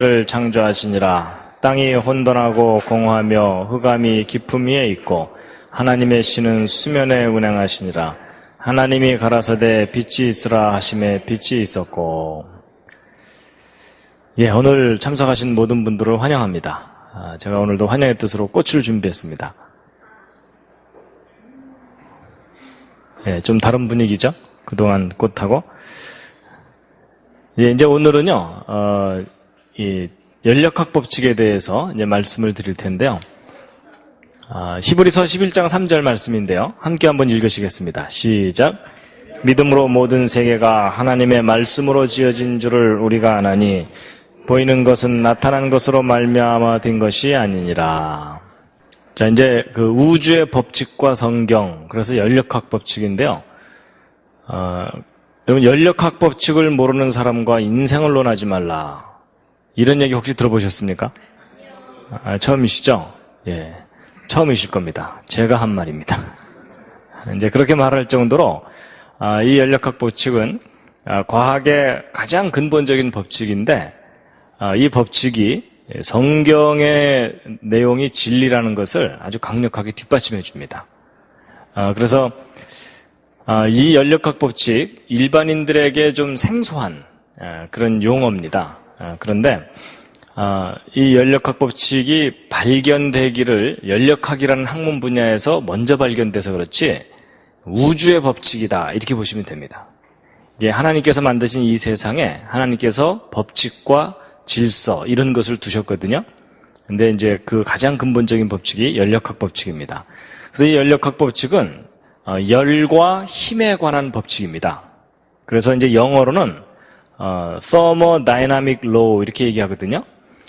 를 창조하시니라. 땅이 혼돈하고 공허하며 흑암이 깊음 위에 있고 하나님의 신은 수면에 운행하시니라. 하나님이 가라사대 빛이 있으라 하심에 빛이 있었고. 예, 오늘 참석하신 모든 분들을 환영합니다. 제가 오늘도 환영의 뜻으로 꽃을 준비했습니다. 예, 좀 다른 분위기죠? 그동안 꽃하고. 예, 이제 오늘은요, 이 연력학 법칙에 대해서 이제 말씀을 드릴 텐데요. 히브리서 11장 3절 말씀인데요. 함께 한번 읽으시겠습니다. 시작. 믿음으로 모든 세계가 하나님의 말씀으로 지어진 줄을 우리가 아나니 보이는 것은 나타난 것으로 말미암아 된 것이 아니니라. 자, 이제 그 우주의 법칙과 성경, 그래서 연력학 법칙인데요. 여러분, 연력학 법칙을 모르는 사람과 인생을 논하지 말라. 이런 얘기 혹시 들어보셨습니까? 처음이시죠? 예. 처음이실 겁니다. 제가 한 말입니다. 이제 그렇게 말할 정도로, 이 연력학 법칙은, 과학의 가장 근본적인 법칙인데, 이 법칙이 성경의 내용이 진리라는 것을 아주 강력하게 뒷받침해 줍니다. 그래서, 이 연력학 법칙, 일반인들에게 좀 생소한 그런 용어입니다. 그런데 이 연력학 법칙이 발견되기를 연력학이라는 학문 분야에서 먼저 발견돼서 그렇지 우주의 법칙이다 이렇게 보시면 됩니다. 이게 하나님께서 만드신 이 세상에 하나님께서 법칙과 질서 이런 것을 두셨거든요. 근데 이제 그 가장 근본적인 법칙이 연력학 법칙입니다. 그래서 이 연력학 법칙은 열과 힘에 관한 법칙입니다. 그래서 이제 영어로는 thermodynamic law 이렇게 얘기하거든요.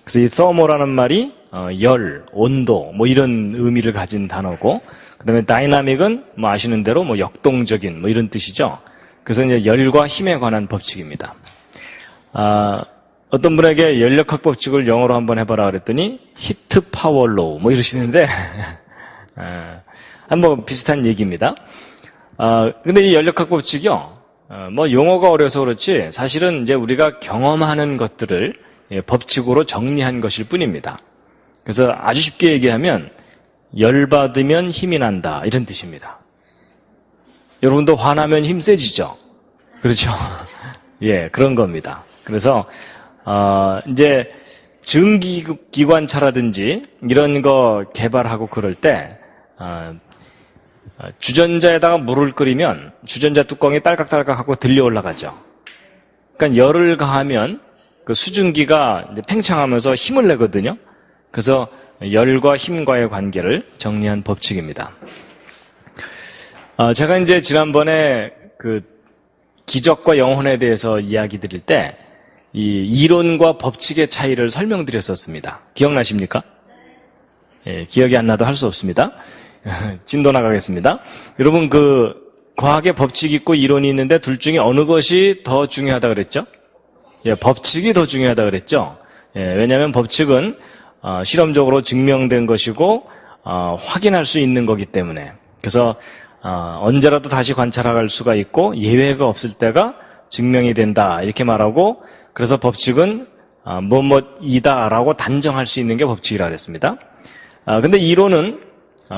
그래서 이 thermo라는 말이 열, 온도 뭐 이런 의미를 가진 단어고, 그다음에 dynamic은 뭐 아시는 대로 뭐 역동적인 뭐 이런 뜻이죠. 그래서 이제 열과 힘에 관한 법칙입니다. 어떤 분에게 연력학 법칙을 영어로 한번 해봐라 그랬더니 heat power law 뭐 이러시는데 한번 비슷한 얘기입니다. 근데 이 연력학 법칙이요. 뭐 용어가 어려서 그렇지 사실은 이제 우리가 경험하는 것들을 법칙으로 정리한 것일 뿐입니다. 그래서 아주 쉽게 얘기하면 열받으면 힘이 난다 이런 뜻입니다. 여러분도 화나면 힘 세지죠? 그렇죠? 예, 그런 겁니다. 그래서 이제 증기기관차라든지 이런 거 개발하고 그럴 때 주전자에다가 물을 끓이면 주전자 뚜껑이 딸깍딸깍하고 들려 올라가죠. 그러니까 열을 가하면 그 수증기가 이제 팽창하면서 힘을 내거든요. 그래서 열과 힘과의 관계를 정리한 법칙입니다. 제가 이제 지난번에 그 기적과 영혼에 대해서 이야기 드릴 때 이 이론과 법칙의 차이를 설명드렸었습니다. 기억나십니까? 예, 기억이 안 나도 할 수 없습니다. 진도 나가겠습니다. 여러분 그 과학의 법칙이 있고 이론이 있는데 둘 중에 어느 것이 더 중요하다 그랬죠? 예, 법칙이 더 중요하다 그랬죠? 예, 왜냐하면 법칙은 실험적으로 증명된 것이고 확인할 수 있는 거기 때문에. 그래서 언제라도 다시 관찰할 수가 있고 예외가 없을 때가 증명이 된다 이렇게 말하고, 그래서 법칙은 뭐뭐이다라고 단정할 수 있는 게 법칙이라 그랬습니다. 근데 이론은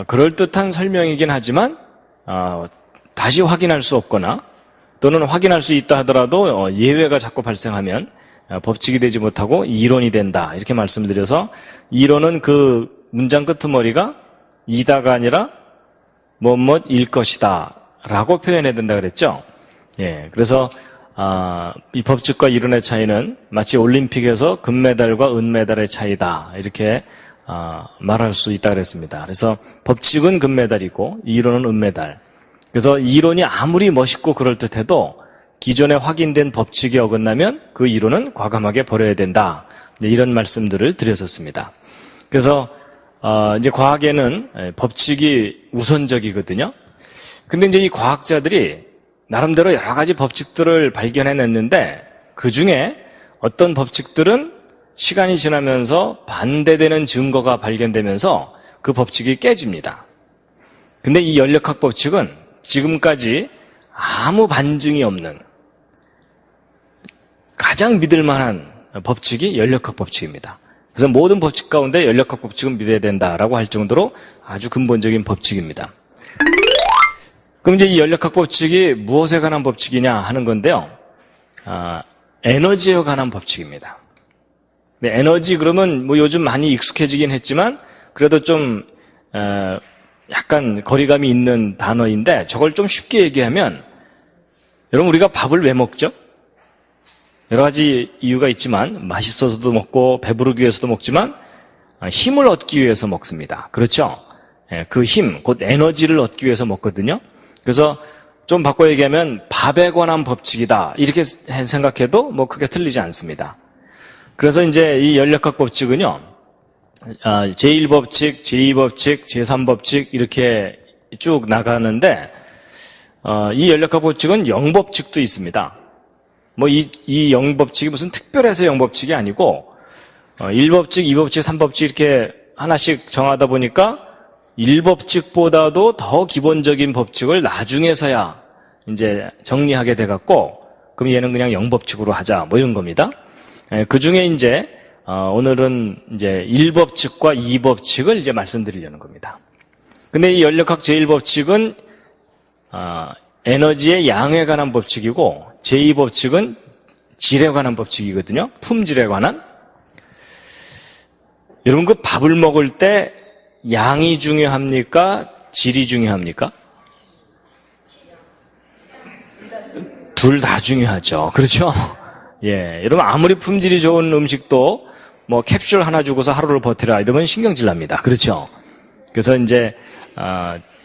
그럴듯한 설명이긴 하지만 다시 확인할 수 없거나 또는 확인할 수 있다 하더라도 예외가 자꾸 발생하면 법칙이 되지 못하고 이론이 된다 이렇게 말씀드려서, 이론은 그 문장 끄트머리가 이다가 아니라 뭐뭐일 것이다 라고 표현해야 된다 그랬죠. 예, 그래서 이 법칙과 이론의 차이는 마치 올림픽에서 금메달과 은메달의 차이다 이렇게 말할 수 있다 그랬습니다. 그래서 법칙은 금메달이고 이론은 은메달. 그래서 이론이 아무리 멋있고 그럴듯해도 기존에 확인된 법칙이 어긋나면 그 이론은 과감하게 버려야 된다. 이런 말씀들을 드렸었습니다. 그래서 이제 과학에는 법칙이 우선적이거든요. 근데 이제 이 과학자들이 나름대로 여러 가지 법칙들을 발견해냈는데 그 중에 어떤 법칙들은 시간이 지나면서 반대되는 증거가 발견되면서 그 법칙이 깨집니다. 근데 이 연력학 법칙은 지금까지 아무 반증이 없는 가장 믿을 만한 법칙이 연력학 법칙입니다. 그래서 모든 법칙 가운데 연력학 법칙은 믿어야 된다라고 할 정도로 아주 근본적인 법칙입니다. 그럼 이제 이 연력학 법칙이 무엇에 관한 법칙이냐 하는 건데요. 에너지에 관한 법칙입니다. 네, 에너지 그러면 뭐 요즘 많이 익숙해지긴 했지만 그래도 좀 약간 거리감이 있는 단어인데 저걸 좀 쉽게 얘기하면 여러분 우리가 밥을 왜 먹죠? 여러 가지 이유가 있지만 맛있어서도 먹고 배부르기 위해서도 먹지만 힘을 얻기 위해서 먹습니다. 그렇죠? 그 힘, 곧 에너지를 얻기 위해서 먹거든요. 그래서 좀 바꿔 얘기하면 밥에 관한 법칙이다 이렇게 생각해도 뭐 크게 틀리지 않습니다. 그래서 이제 이 연력학 법칙은요, 제1법칙, 제2법칙, 제3법칙 이렇게 쭉 나가는데 이 연력학 법칙은 영법칙도 있습니다. 뭐 이 영법칙이 무슨 특별해서 영법칙이 아니고 1법칙, 2법칙, 3법칙 이렇게 하나씩 정하다 보니까 1법칙보다도 더 기본적인 법칙을 나중에서야 이제 정리하게 돼갖고 그럼 얘는 그냥 영법칙으로 하자 뭐 이런 겁니다. 그 중에 이제 오늘은 이제 1법칙과 2법칙을 이제 말씀드리려는 겁니다. 근데 이 연력학 제1법칙은 에너지의 양에 관한 법칙이고 제2법칙은 질에 관한 법칙이거든요. 품질에 관한. 여러분 그 밥을 먹을 때 양이 중요합니까? 질이 중요합니까? 둘 다 중요하죠. 그렇죠? 예. 여러분 아무리 품질이 좋은 음식도 뭐 캡슐 하나 주고서 하루를 버티라 이러면 신경질 납니다. 그렇죠? 그래서 이제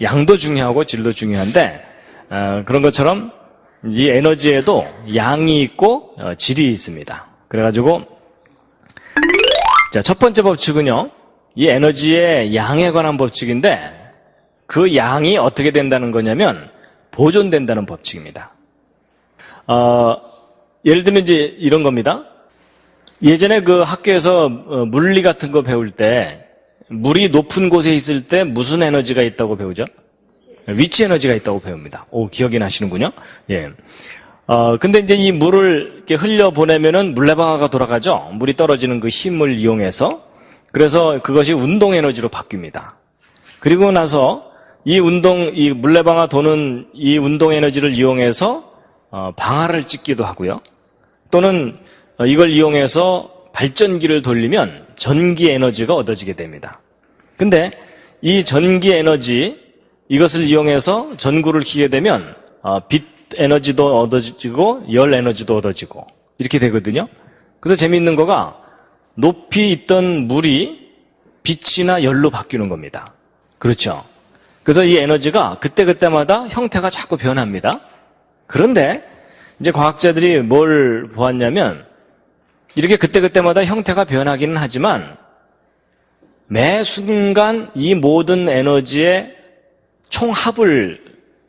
양도 중요하고 질도 중요한데 그런 것처럼 이 에너지에도 양이 있고 질이 있습니다. 그래가지고 자, 첫 번째 법칙은요. 이 에너지의 양에 관한 법칙인데 그 양이 어떻게 된다는 거냐면 보존된다는 법칙입니다. 예를 들면 이제 이런 겁니다. 예전에 그 학교에서 물리 같은 거 배울 때 물이 높은 곳에 있을 때 무슨 에너지가 있다고 배우죠? 위치 에너지가 있다고 배웁니다. 오, 기억이 나시는군요. 예. 근데 이제 이 물을 이렇게 흘려 보내면은 물레방아가 돌아가죠. 물이 떨어지는 그 힘을 이용해서. 그래서 그것이 운동 에너지로 바뀝니다. 그리고 나서 이 물레방아 도는 이 운동 에너지를 이용해서 방아를 찍기도 하고요. 또는 이걸 이용해서 발전기를 돌리면 전기 에너지가 얻어지게 됩니다. 근데 이 전기 에너지 이것을 이용해서 전구를 켜게 되면 빛 에너지도 얻어지고 열 에너지도 얻어지고 이렇게 되거든요. 그래서 재미있는 거가 높이 있던 물이 빛이나 열로 바뀌는 겁니다. 그렇죠? 그래서 이 에너지가 그때그때마다 형태가 자꾸 변합니다. 그런데 이제 과학자들이 뭘 보았냐면 이렇게 그때그때마다 형태가 변하기는 하지만 매 순간 이 모든 에너지의 총합을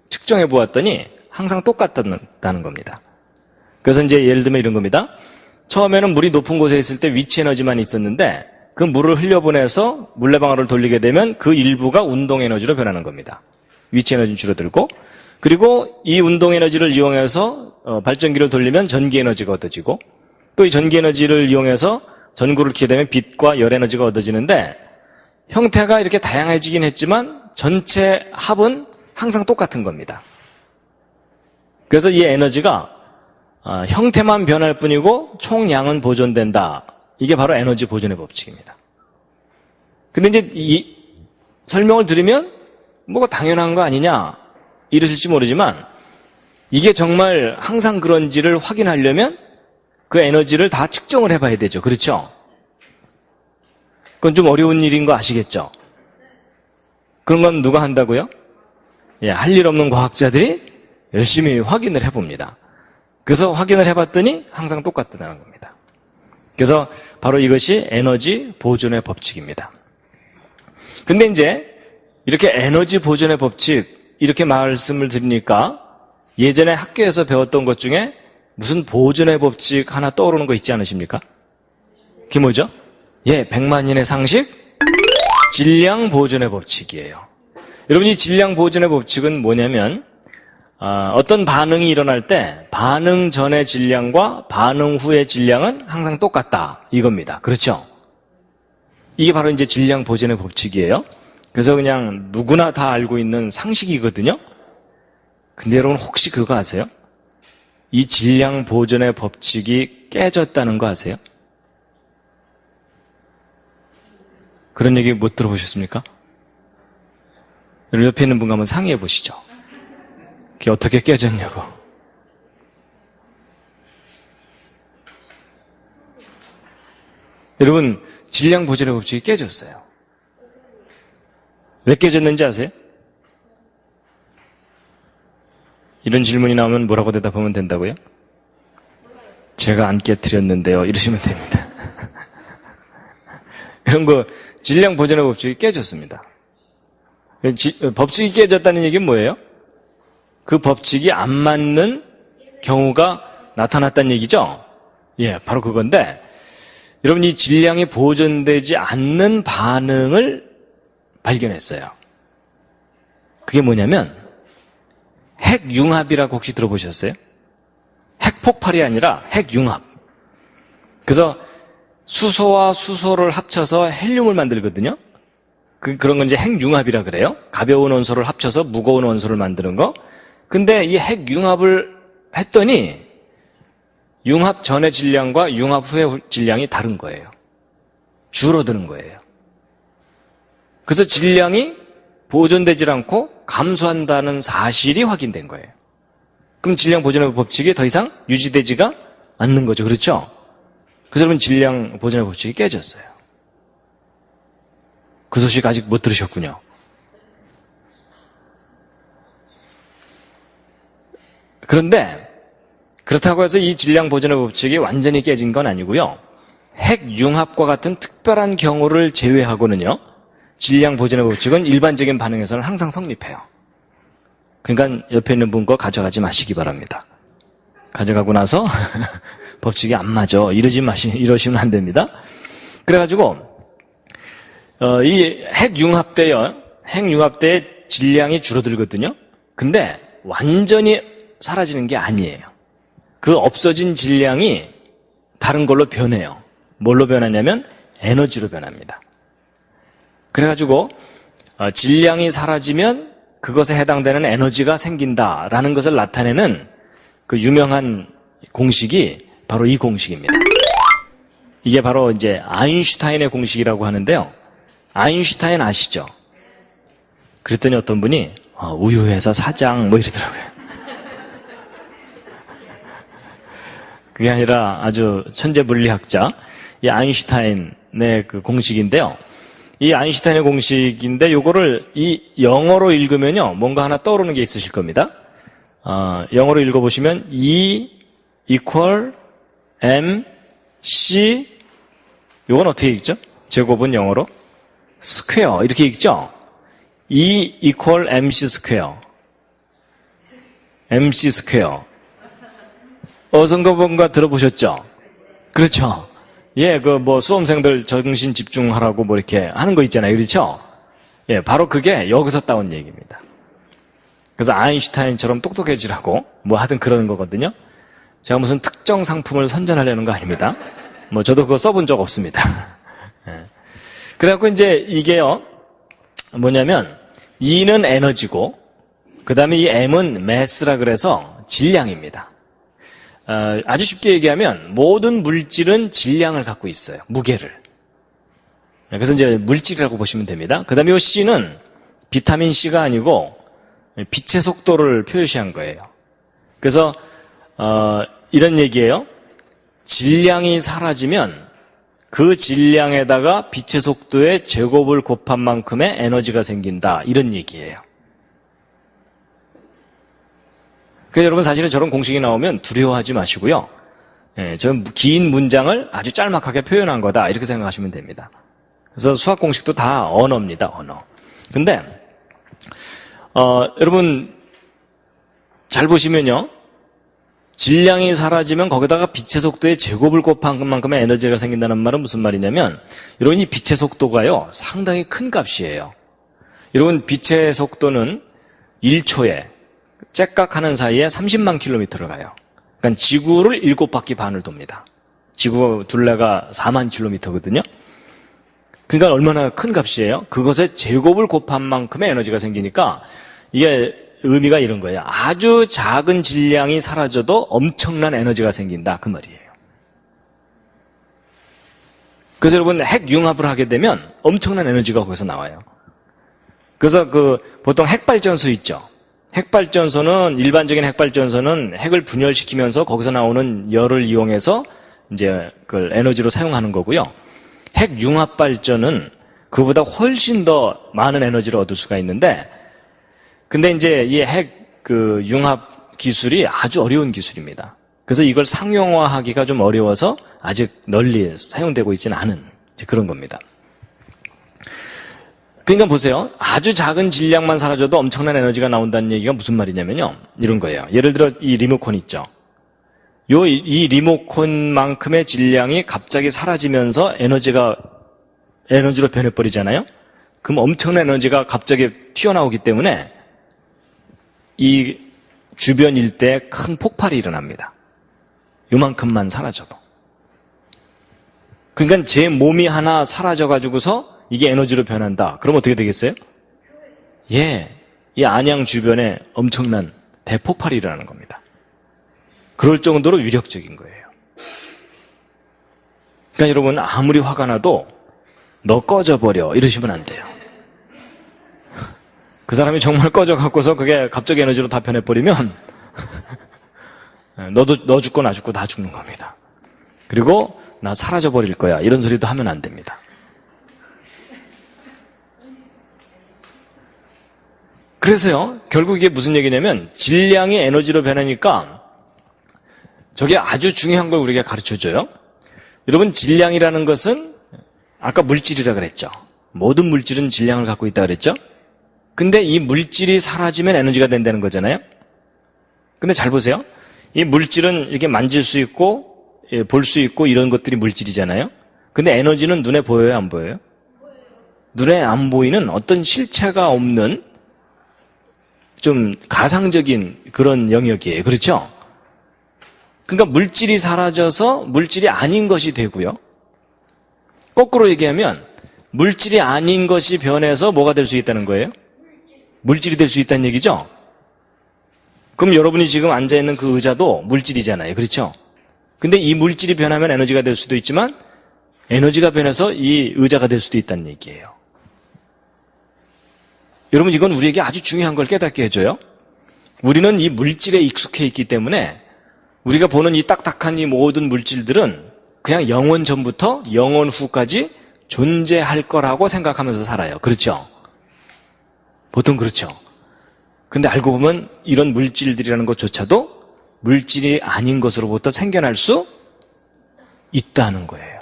측정해 보았더니 항상 똑같다는 겁니다. 그래서 이제 예를 들면 이런 겁니다. 처음에는 물이 높은 곳에 있을 때 위치 에너지만 있었는데 그 물을 흘려보내서 물레방아를 돌리게 되면 그 일부가 운동 에너지로 변하는 겁니다. 위치 에너지는 줄어들고 그리고 이 운동 에너지를 이용해서 발전기를 돌리면 전기 에너지가 얻어지고 또 이 전기 에너지를 이용해서 전구를 켜게 되면 빛과 열 에너지가 얻어지는데 형태가 이렇게 다양해지긴 했지만 전체 합은 항상 똑같은 겁니다. 그래서 이 에너지가 형태만 변할 뿐이고 총량은 보존된다. 이게 바로 에너지 보존의 법칙입니다. 근데 이제 이 설명을 드리면 뭐가 당연한 거 아니냐 이러실지 모르지만 이게 정말 항상 그런지를 확인하려면 그 에너지를 다 측정을 해봐야 되죠. 그렇죠? 그건 좀 어려운 일인 거 아시겠죠? 그런 건 누가 한다고요? 예, 할 일 없는 과학자들이 열심히 확인을 해봅니다. 그래서 확인을 해봤더니 항상 똑같다는 겁니다. 그래서 바로 이것이 에너지 보존의 법칙입니다. 근데 이제 이렇게 에너지 보존의 법칙 이렇게 말씀을 드리니까 예전에 학교에서 배웠던 것 중에 무슨 보존의 법칙 하나 떠오르는 거 있지 않으십니까? 그게 뭐죠? 예, 백만인의 상식 질량 보존의 법칙이에요. 여러분 이 질량 보존의 법칙은 뭐냐면 어떤 반응이 일어날 때 반응 전의 질량과 반응 후의 질량은 항상 똑같다 이겁니다. 그렇죠? 이게 바로 이제 질량 보존의 법칙이에요. 그래서 그냥 누구나 다 알고 있는 상식이거든요. 근데 여러분 혹시 그거 아세요? 이 질량 보존의 법칙이 깨졌다는 거 아세요? 그런 얘기 못 들어보셨습니까? 옆에 있는 분과 한번 상의해 보시죠. 그게 어떻게 깨졌냐고. 여러분, 질량 보존의 법칙이 깨졌어요. 왜 깨졌는지 아세요? 이런 질문이 나오면 뭐라고 대답하면 된다고요? 제가 안 깨트렸는데요. 이러시면 됩니다. 이런 거 질량 보존의 법칙이 깨졌습니다. 법칙이 깨졌다는 얘기는 뭐예요? 그 법칙이 안 맞는 경우가 나타났다는 얘기죠? 예, 바로 그건데 여러분 이 질량이 보존되지 않는 반응을 발견했어요. 그게 뭐냐면 핵융합이라고 혹시 들어보셨어요? 핵폭발이 아니라 핵융합. 그래서 수소와 수소를 합쳐서 헬륨을 만들거든요. 그런 건 이제 핵융합이라 그래요. 가벼운 원소를 합쳐서 무거운 원소를 만드는 거. 근데 이 핵융합을 했더니 융합 전의 질량과 융합 후의 질량이 다른 거예요. 줄어드는 거예요. 그래서 질량이 보존되질 않고 감소한다는 사실이 확인된 거예요. 그럼 질량 보존의 법칙이 더 이상 유지되지가 않는 거죠. 그렇죠? 그래서 여러분 질량 보존의 법칙이 깨졌어요. 그 소식 아직 못 들으셨군요. 그런데 그렇다고 해서 이 질량 보존의 법칙이 완전히 깨진 건 아니고요. 핵융합과 같은 특별한 경우를 제외하고는요. 질량 보존의 법칙은 일반적인 반응에서는 항상 성립해요. 그러니까 옆에 있는 분 거 가져가지 마시기 바랍니다. 가져가고 나서 법칙이 안 맞아 이러시면 안 됩니다. 그래가지고 이 핵융합 때의 질량이 줄어들거든요. 근데 완전히 사라지는 게 아니에요. 그 없어진 질량이 다른 걸로 변해요. 뭘로 변하냐면 에너지로 변합니다. 그래가지고 질량이 사라지면 그것에 해당되는 에너지가 생긴다라는 것을 나타내는 그 유명한 공식이 바로 이 공식입니다. 이게 바로 이제 아인슈타인의 공식이라고 하는데요. 아인슈타인 아시죠? 그랬더니 어떤 분이 우유회사 사장 뭐 이러더라고요. 그게 아니라 아주 천재 물리학자 이 아인슈타인의 그 공식인데요. 이 아인슈타인의 공식인데 요거를 이 영어로 읽으면요 뭔가 하나 떠오르는 게 있으실 겁니다. 영어로 읽어보시면 E equal MC 요건 어떻게 읽죠? 제곱은 영어로 스퀘어 이렇게 읽죠? E equal MC 스퀘어 MC 스퀘어 어선거본가 들어보셨죠? 그렇죠? 예, 수험생들 정신 집중하라고 이렇게 하는 거 있잖아요. 그렇죠? 예, 바로 그게 여기서 따온 얘기입니다. 그래서 아인슈타인처럼 똑똑해지라고 하든 그러는 거거든요. 제가 무슨 특정 상품을 선전하려는 거 아닙니다. 저도 그거 써본 적 없습니다. 예. 그래갖고 이제 이게요, 뭐냐면, E는 에너지고, 그 다음에 이 M은 mass라 그래서 질량입니다. 아주 쉽게 얘기하면 모든 물질은 질량을 갖고 있어요. 무게를. 그래서 이제 물질이라고 보시면 됩니다. 그 다음에 이 C는 비타민 C가 아니고 빛의 속도를 표시한 거예요. 그래서 이런 얘기예요. 질량이 사라지면 그 질량에다가 빛의 속도의 제곱을 곱한 만큼의 에너지가 생긴다. 이런 얘기예요. 그래서 여러분 사실은 저런 공식이 나오면 두려워하지 마시고요. 예, 저는 긴 문장을 아주 짤막하게 표현한 거다 이렇게 생각하시면 됩니다. 그래서 수학 공식도 다 언어입니다. 언어. 근데 여러분 잘 보시면요. 질량이 사라지면 거기다가 빛의 속도의 제곱을 곱한 만큼의 에너지가 생긴다는 말은 무슨 말이냐면 여러분 이 빛의 속도가요. 상당히 큰 값이에요. 여러분 빛의 속도는 1초에 째깍하는 사이에 30만 킬로미터를 가요. 그러니까 지구를 7바퀴 반을 돕니다. 지구 둘레가 4만 킬로미터거든요. 그러니까 얼마나 큰 값이에요? 그것의 제곱을 곱한 만큼의 에너지가 생기니까 이게 의미가 이런 거예요. 아주 작은 질량이 사라져도 엄청난 에너지가 생긴다. 그 말이에요. 그래서 여러분 핵융합을 하게 되면 엄청난 에너지가 거기서 나와요. 그래서 보통 핵발전소 있죠. 핵발전소는 일반적인 핵발전소는 핵을 분열시키면서 거기서 나오는 열을 이용해서 이제 그걸 에너지로 사용하는 거고요. 핵융합 발전은 그보다 훨씬 더 많은 에너지를 얻을 수가 있는데, 근데 이제 이 융합 기술이 아주 어려운 기술입니다. 그래서 이걸 상용화하기가 좀 어려워서 아직 널리 사용되고 있지는 않은 그런 겁니다. 그러니까 보세요. 아주 작은 질량만 사라져도 엄청난 에너지가 나온다는 얘기가 무슨 말이냐면요. 이런 거예요. 예를 들어 이 리모컨 있죠. 이 리모컨만큼의 질량이 갑자기 사라지면서 에너지로 변해버리잖아요. 그럼 엄청난 에너지가 갑자기 튀어나오기 때문에 이 주변 일대에 큰 폭발이 일어납니다. 요만큼만 사라져도. 그러니까 제 몸이 하나 사라져가지고서 이게 에너지로 변한다. 그럼 어떻게 되겠어요? 이 안양 주변에 엄청난 대폭발이 일어나는 겁니다. 그럴 정도로 위력적인 거예요. 그러니까 여러분 아무리 화가 나도 너 꺼져버려 이러시면 안 돼요. 그 사람이 정말 꺼져갖고서 그게 갑자기 에너지로 다 변해버리면 너 죽고 나 죽고 다 죽는 겁니다. 그리고 나 사라져버릴 거야 이런 소리도 하면 안 됩니다. 그래서요, 결국 이게 무슨 얘기냐면 질량이 에너지로 변하니까 저게 아주 중요한 걸 우리가 가르쳐줘요. 여러분 질량이라는 것은 아까 물질이라 그랬죠. 모든 물질은 질량을 갖고 있다 그랬죠. 근데 이 물질이 사라지면 에너지가 된다는 거잖아요. 근데 잘 보세요. 이 물질은 이렇게 만질 수 있고 볼 수 있고 이런 것들이 물질이잖아요. 근데 에너지는 눈에 보여요, 안 보여요? 눈에 안 보이는 어떤 실체가 없는 좀 가상적인 그런 영역이에요. 그렇죠? 그러니까 물질이 사라져서 물질이 아닌 것이 되고요. 거꾸로 얘기하면 물질이 아닌 것이 변해서 뭐가 될 수 있다는 거예요? 물질이 될 수 있다는 얘기죠? 그럼 여러분이 지금 앉아있는 그 의자도 물질이잖아요. 그렇죠? 근데 이 물질이 변하면 에너지가 될 수도 있지만 에너지가 변해서 이 의자가 될 수도 있다는 얘기예요. 여러분 이건 우리에게 아주 중요한 걸 깨닫게 해줘요. 우리는 이 물질에 익숙해 있기 때문에 우리가 보는 이 딱딱한 이 모든 물질들은 그냥 영원 전부터 영원 후까지 존재할 거라고 생각하면서 살아요. 그렇죠? 보통 그렇죠. 근데 알고 보면 이런 물질들이라는 것조차도 물질이 아닌 것으로부터 생겨날 수 있다는 거예요.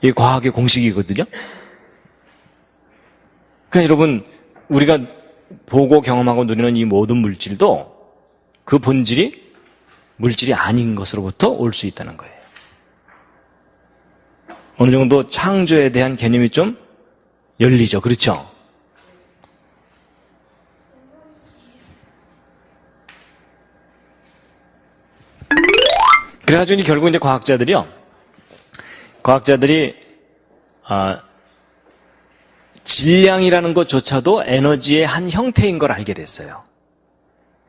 이게 과학의 공식이거든요. 그러니까 여러분 우리가 보고 경험하고 누리는 이 모든 물질도 그 본질이 물질이 아닌 것으로부터 올 수 있다는 거예요. 어느 정도 창조에 대한 개념이 좀 열리죠. 그렇죠? 그래가지고 결국 이제 과학자들이 질량이라는 것조차도 에너지의 한 형태인 걸 알게 됐어요.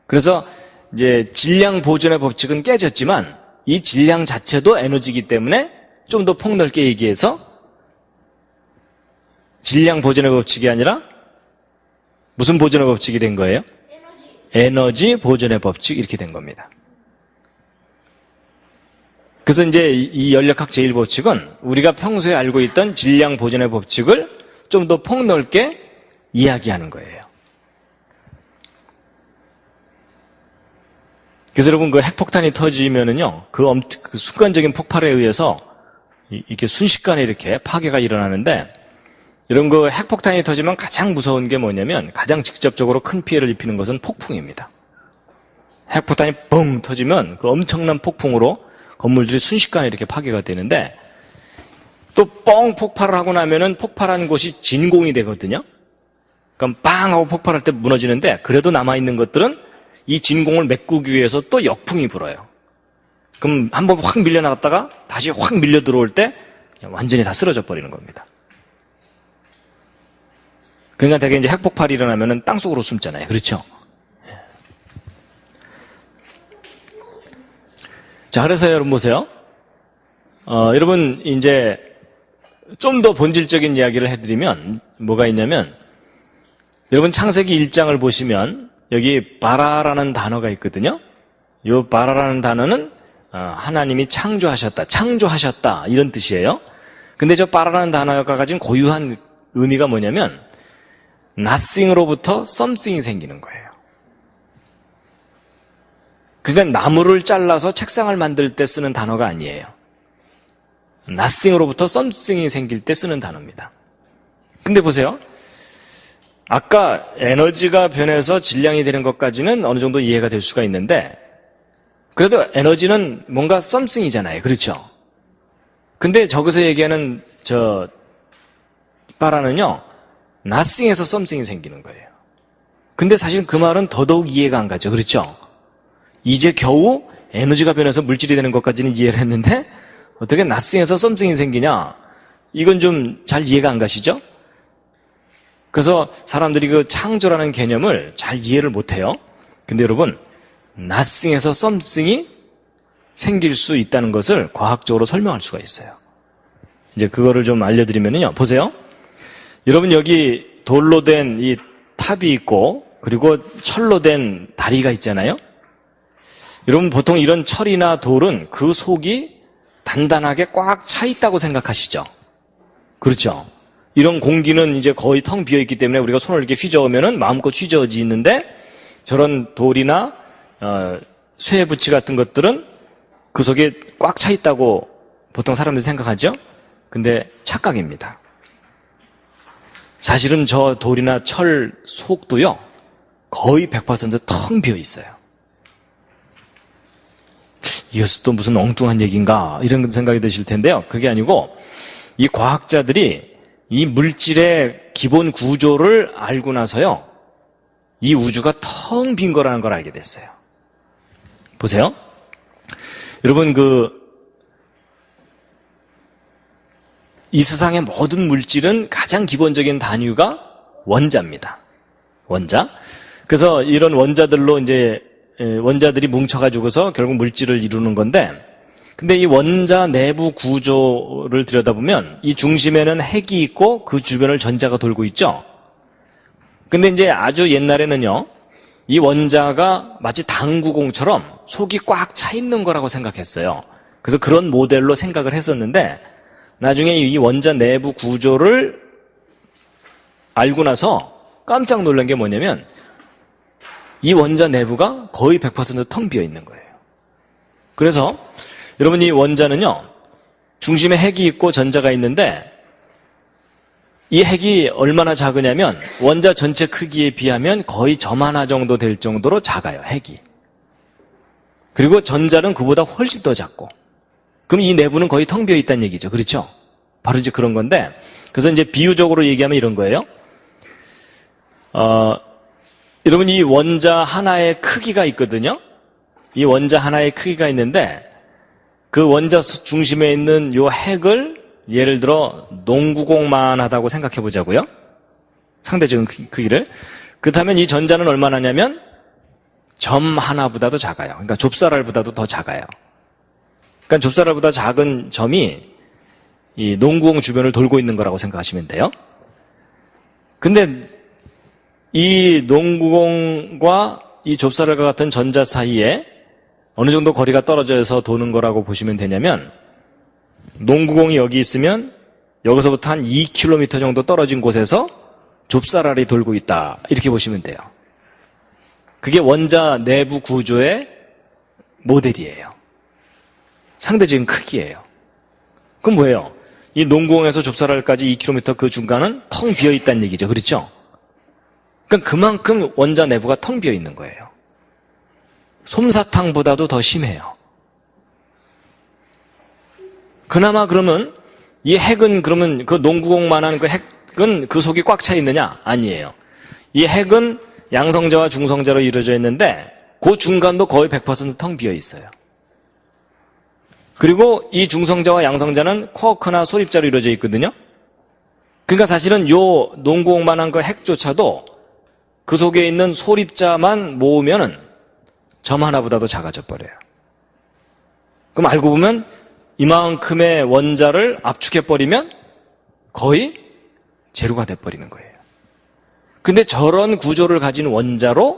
그래서 이제 질량 보존의 법칙은 깨졌지만 이 질량 자체도 에너지이기 때문에 좀 더 폭넓게 얘기해서 질량 보존의 법칙이 아니라 무슨 보존의 법칙이 된 거예요? 에너지 보존의 법칙 이렇게 된 겁니다. 그래서 이제 이 연력학 제1법칙은 우리가 평소에 알고 있던 질량 보존의 법칙을 좀 더 폭넓게 이야기하는 거예요. 그래서 여러분 그 핵폭탄이 터지면은요, 그 순간적인 폭발에 의해서 이렇게 순식간에 이렇게 파괴가 일어나는데, 이런 그 핵폭탄이 터지면 가장 무서운 게 뭐냐면 가장 직접적으로 큰 피해를 입히는 것은 폭풍입니다. 핵폭탄이 뻥 터지면 그 엄청난 폭풍으로 건물들이 순식간에 이렇게 파괴가 되는데, 또 뻥 폭발을 하고 나면은 폭발한 곳이 진공이 되거든요. 그럼 빵 하고 폭발할 때 무너지는데 그래도 남아있는 것들은 이 진공을 메꾸기 위해서 또 역풍이 불어요. 그럼 한번 확 밀려나갔다가 다시 확 밀려 들어올 때 완전히 다 쓰러져 버리는 겁니다. 그러니까 되게 이제 핵폭발이 일어나면은 땅속으로 숨잖아요. 그렇죠? 자, 그래서 여러분 보세요. 여러분 이제 좀 더 본질적인 이야기를 해드리면 뭐가 있냐면 여러분 창세기 1장을 보시면 여기 바라라는 단어가 있거든요. 이 바라라는 단어는 하나님이 창조하셨다 이런 뜻이에요. 근데 저 바라라는 단어가 가진 고유한 의미가 뭐냐면 nothing으로부터 something이 생기는 거예요. 그러니까 나무를 잘라서 책상을 만들 때 쓰는 단어가 아니에요. nothing으로부터 something이 생길 때 쓰는 단어입니다. 근데 보세요. 아까 에너지가 변해서 질량이 되는 것까지는 어느 정도 이해가 될 수가 있는데 그래도 에너지는 뭔가 something이잖아요. 그렇죠? 근데 저기서 얘기하는 저 바라는요. nothing에서 something이 생기는 거예요. 근데 사실 그 말은 더더욱 이해가 안 가죠. 그렇죠? 이제 겨우 에너지가 변해서 물질이 되는 것까지는 이해를 했는데 어떻게 nothing에서 something이 생기냐? 이건 좀 잘 이해가 안 가시죠? 그래서 사람들이 그 창조라는 개념을 잘 이해를 못해요. 근데 여러분 nothing에서 something이 생길 수 있다는 것을 과학적으로 설명할 수가 있어요. 이제 그거를 좀 알려드리면요. 보세요. 여러분 여기 돌로 된 이 탑이 있고 그리고 철로 된 다리가 있잖아요. 여러분 보통 이런 철이나 돌은 그 속이 단단하게 꽉 차 있다고 생각하시죠? 그렇죠? 이런 공기는 이제 거의 텅 비어 있기 때문에 우리가 손을 이렇게 휘저으면은 마음껏 휘저어지는데 저런 돌이나 쇠붙이 같은 것들은 그 속에 꽉 차 있다고 보통 사람들이 생각하죠? 근데 착각입니다. 사실은 저 돌이나 철 속도요 거의 100%텅 비어 있어요. 이것은 또 무슨 엉뚱한 얘기인가 이런 생각이 드실 텐데요. 그게 아니고 이 과학자들이 이 물질의 기본 구조를 알고 나서요. 이 우주가 텅 빈 거라는 걸 알게 됐어요. 보세요. 여러분 이 세상의 모든 물질은 가장 기본적인 단위가 원자입니다. 원자. 그래서 이런 원자들로 이제 원자들이 뭉쳐가지고서 결국 물질을 이루는 건데 근데 이 원자 내부 구조를 들여다보면 이 중심에는 핵이 있고 그 주변을 전자가 돌고 있죠. 근데 이제 아주 옛날에는요. 이 원자가 마치 당구공처럼 속이 꽉 차 있는 거라고 생각했어요. 그래서 그런 모델로 생각을 했었는데 나중에 이 원자 내부 구조를 알고 나서 깜짝 놀란 게 뭐냐면 이 원자 내부가 거의 100%텅 비어 있는 거예요. 그래서 여러분 이 원자는요. 중심에 핵이 있고 전자가 있는데 이 핵이 얼마나 작으냐면 원자 전체 크기에 비하면 거의 점 하나 정도 될 정도로 작아요. 핵이. 그리고 전자는 그보다 훨씬 더 작고 그럼 이 내부는 거의 텅 비어 있다는 얘기죠. 그렇죠? 바로 이제 그런 건데 그래서 이제 비유적으로 얘기하면 이런 거예요. 여러분 이 원자 하나의 크기가 있거든요. 이 원자 하나의 크기가 있는데 그 원자 중심에 있는 요 핵을 예를 들어 농구공만 하다고 생각해 보자고요. 상대적인 크기를. 그렇다면 이 전자는 얼마나냐면 점 하나보다도 작아요. 그러니까 좁쌀알보다도 더 작아요. 그러니까 좁쌀알보다 작은 점이 이 농구공 주변을 돌고 있는 거라고 생각하시면 돼요. 근데 이 농구공과 이 좁쌀알과 같은 전자 사이에 어느 정도 거리가 떨어져서 도는 거라고 보시면 되냐면 농구공이 여기 있으면 여기서부터 한 2km 정도 떨어진 곳에서 좁쌀알이 돌고 있다. 이렇게 보시면 돼요. 그게 원자 내부 구조의 모델이에요. 상대적인 크기예요. 그럼 뭐예요? 이 농구공에서 좁쌀알까지 2km 그 중간은 텅 비어 있다는 얘기죠. 그렇죠? 그러니까 그만큼 원자 내부가 텅 비어 있는 거예요. 솜사탕보다도 더 심해요. 그나마 그러면 이 핵은 그러면 그 농구공만한 그 핵은 그 속이 꽉 차 있느냐? 아니에요. 이 핵은 양성자와 중성자로 이루어져 있는데 그 중간도 거의 100%텅 비어 있어요. 그리고 이 중성자와 양성자는 쿼크나 소립자로 이루어져 있거든요. 그러니까 사실은 요 농구공만한 그 핵조차도 그 속에 있는 소립자만 모으면은 점 하나보다도 작아져 버려요. 그럼 알고 보면 이만큼의 원자를 압축해버리면 거의 제로가 돼버리는 거예요. 근데 저런 구조를 가진 원자로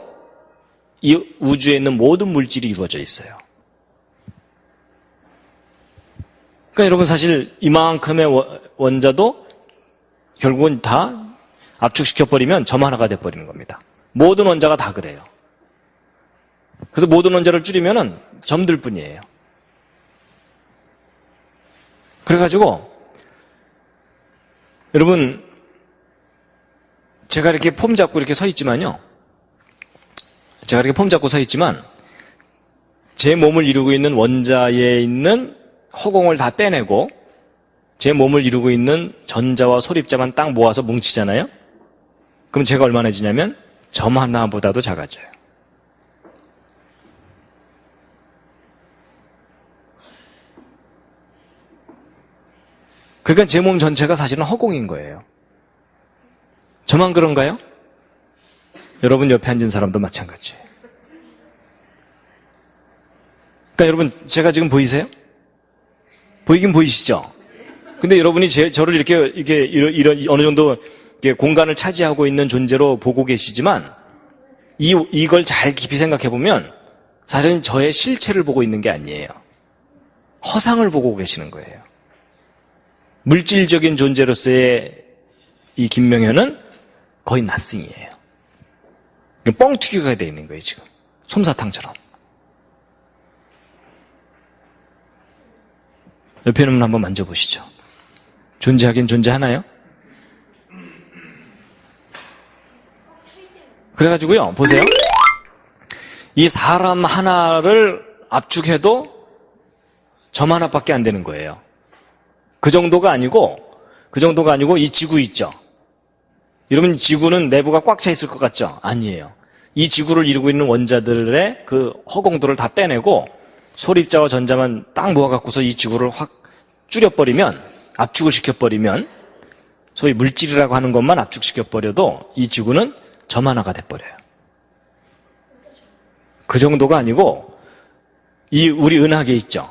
이 우주에 있는 모든 물질이 이루어져 있어요. 그러니까 여러분 사실 이만큼의 원자도 결국은 다 압축시켜버리면 점 하나가 돼버리는 겁니다. 모든 원자가 다 그래요. 그래서 모든 원자를 줄이면은 점들 뿐이에요. 그래가지고 여러분 제가 이렇게 폼 잡고 이렇게 서 있지만요. 제가 이렇게 폼 잡고 서 있지만 제 몸을 이루고 있는 원자에 있는 허공을 다 빼내고 제 몸을 이루고 있는 전자와 소립자만 딱 모아서 뭉치잖아요. 그럼 제가 얼마나 지냐면 점 하나보다도 작아져요. 그러니까 제 몸 전체가 사실은 허공인 거예요. 저만 그런가요? 여러분 옆에 앉은 사람도 마찬가지예요. 그러니까 여러분 제가 지금 보이세요? 보이긴 보이시죠? 근데 여러분이 저를 이렇게 이런 어느 정도 공간을 차지하고 있는 존재로 보고 계시지만 이걸 잘 깊이 생각해 보면 사실은 저의 실체를 보고 있는 게 아니에요. 허상을 보고 계시는 거예요. 물질적인 존재로서의 이 김명현은 거의 낫싱이에요. 뻥튀기가 되어 있는 거예요, 지금. 솜사탕처럼. 옆에 있는 분 한번 만져보시죠. 존재하긴 존재하나요? 그래가지고요, 보세요. 이 사람 하나를 압축해도 점 하나밖에 안 되는 거예요. 그 정도가 아니고 이 지구 있죠? 여러분, 지구는 내부가 꽉 차 있을 것 같죠? 아니에요. 이 지구를 이루고 있는 원자들의 그 허공도를 다 빼내고 소립자와 전자만 딱 모아갖고서 이 지구를 확 줄여버리면, 압축을 시켜버리면, 소위 물질이라고 하는 것만 압축시켜버려도 이 지구는 점 하나가 돼버려요. 그 정도가 아니고 이 우리 은하계 있죠?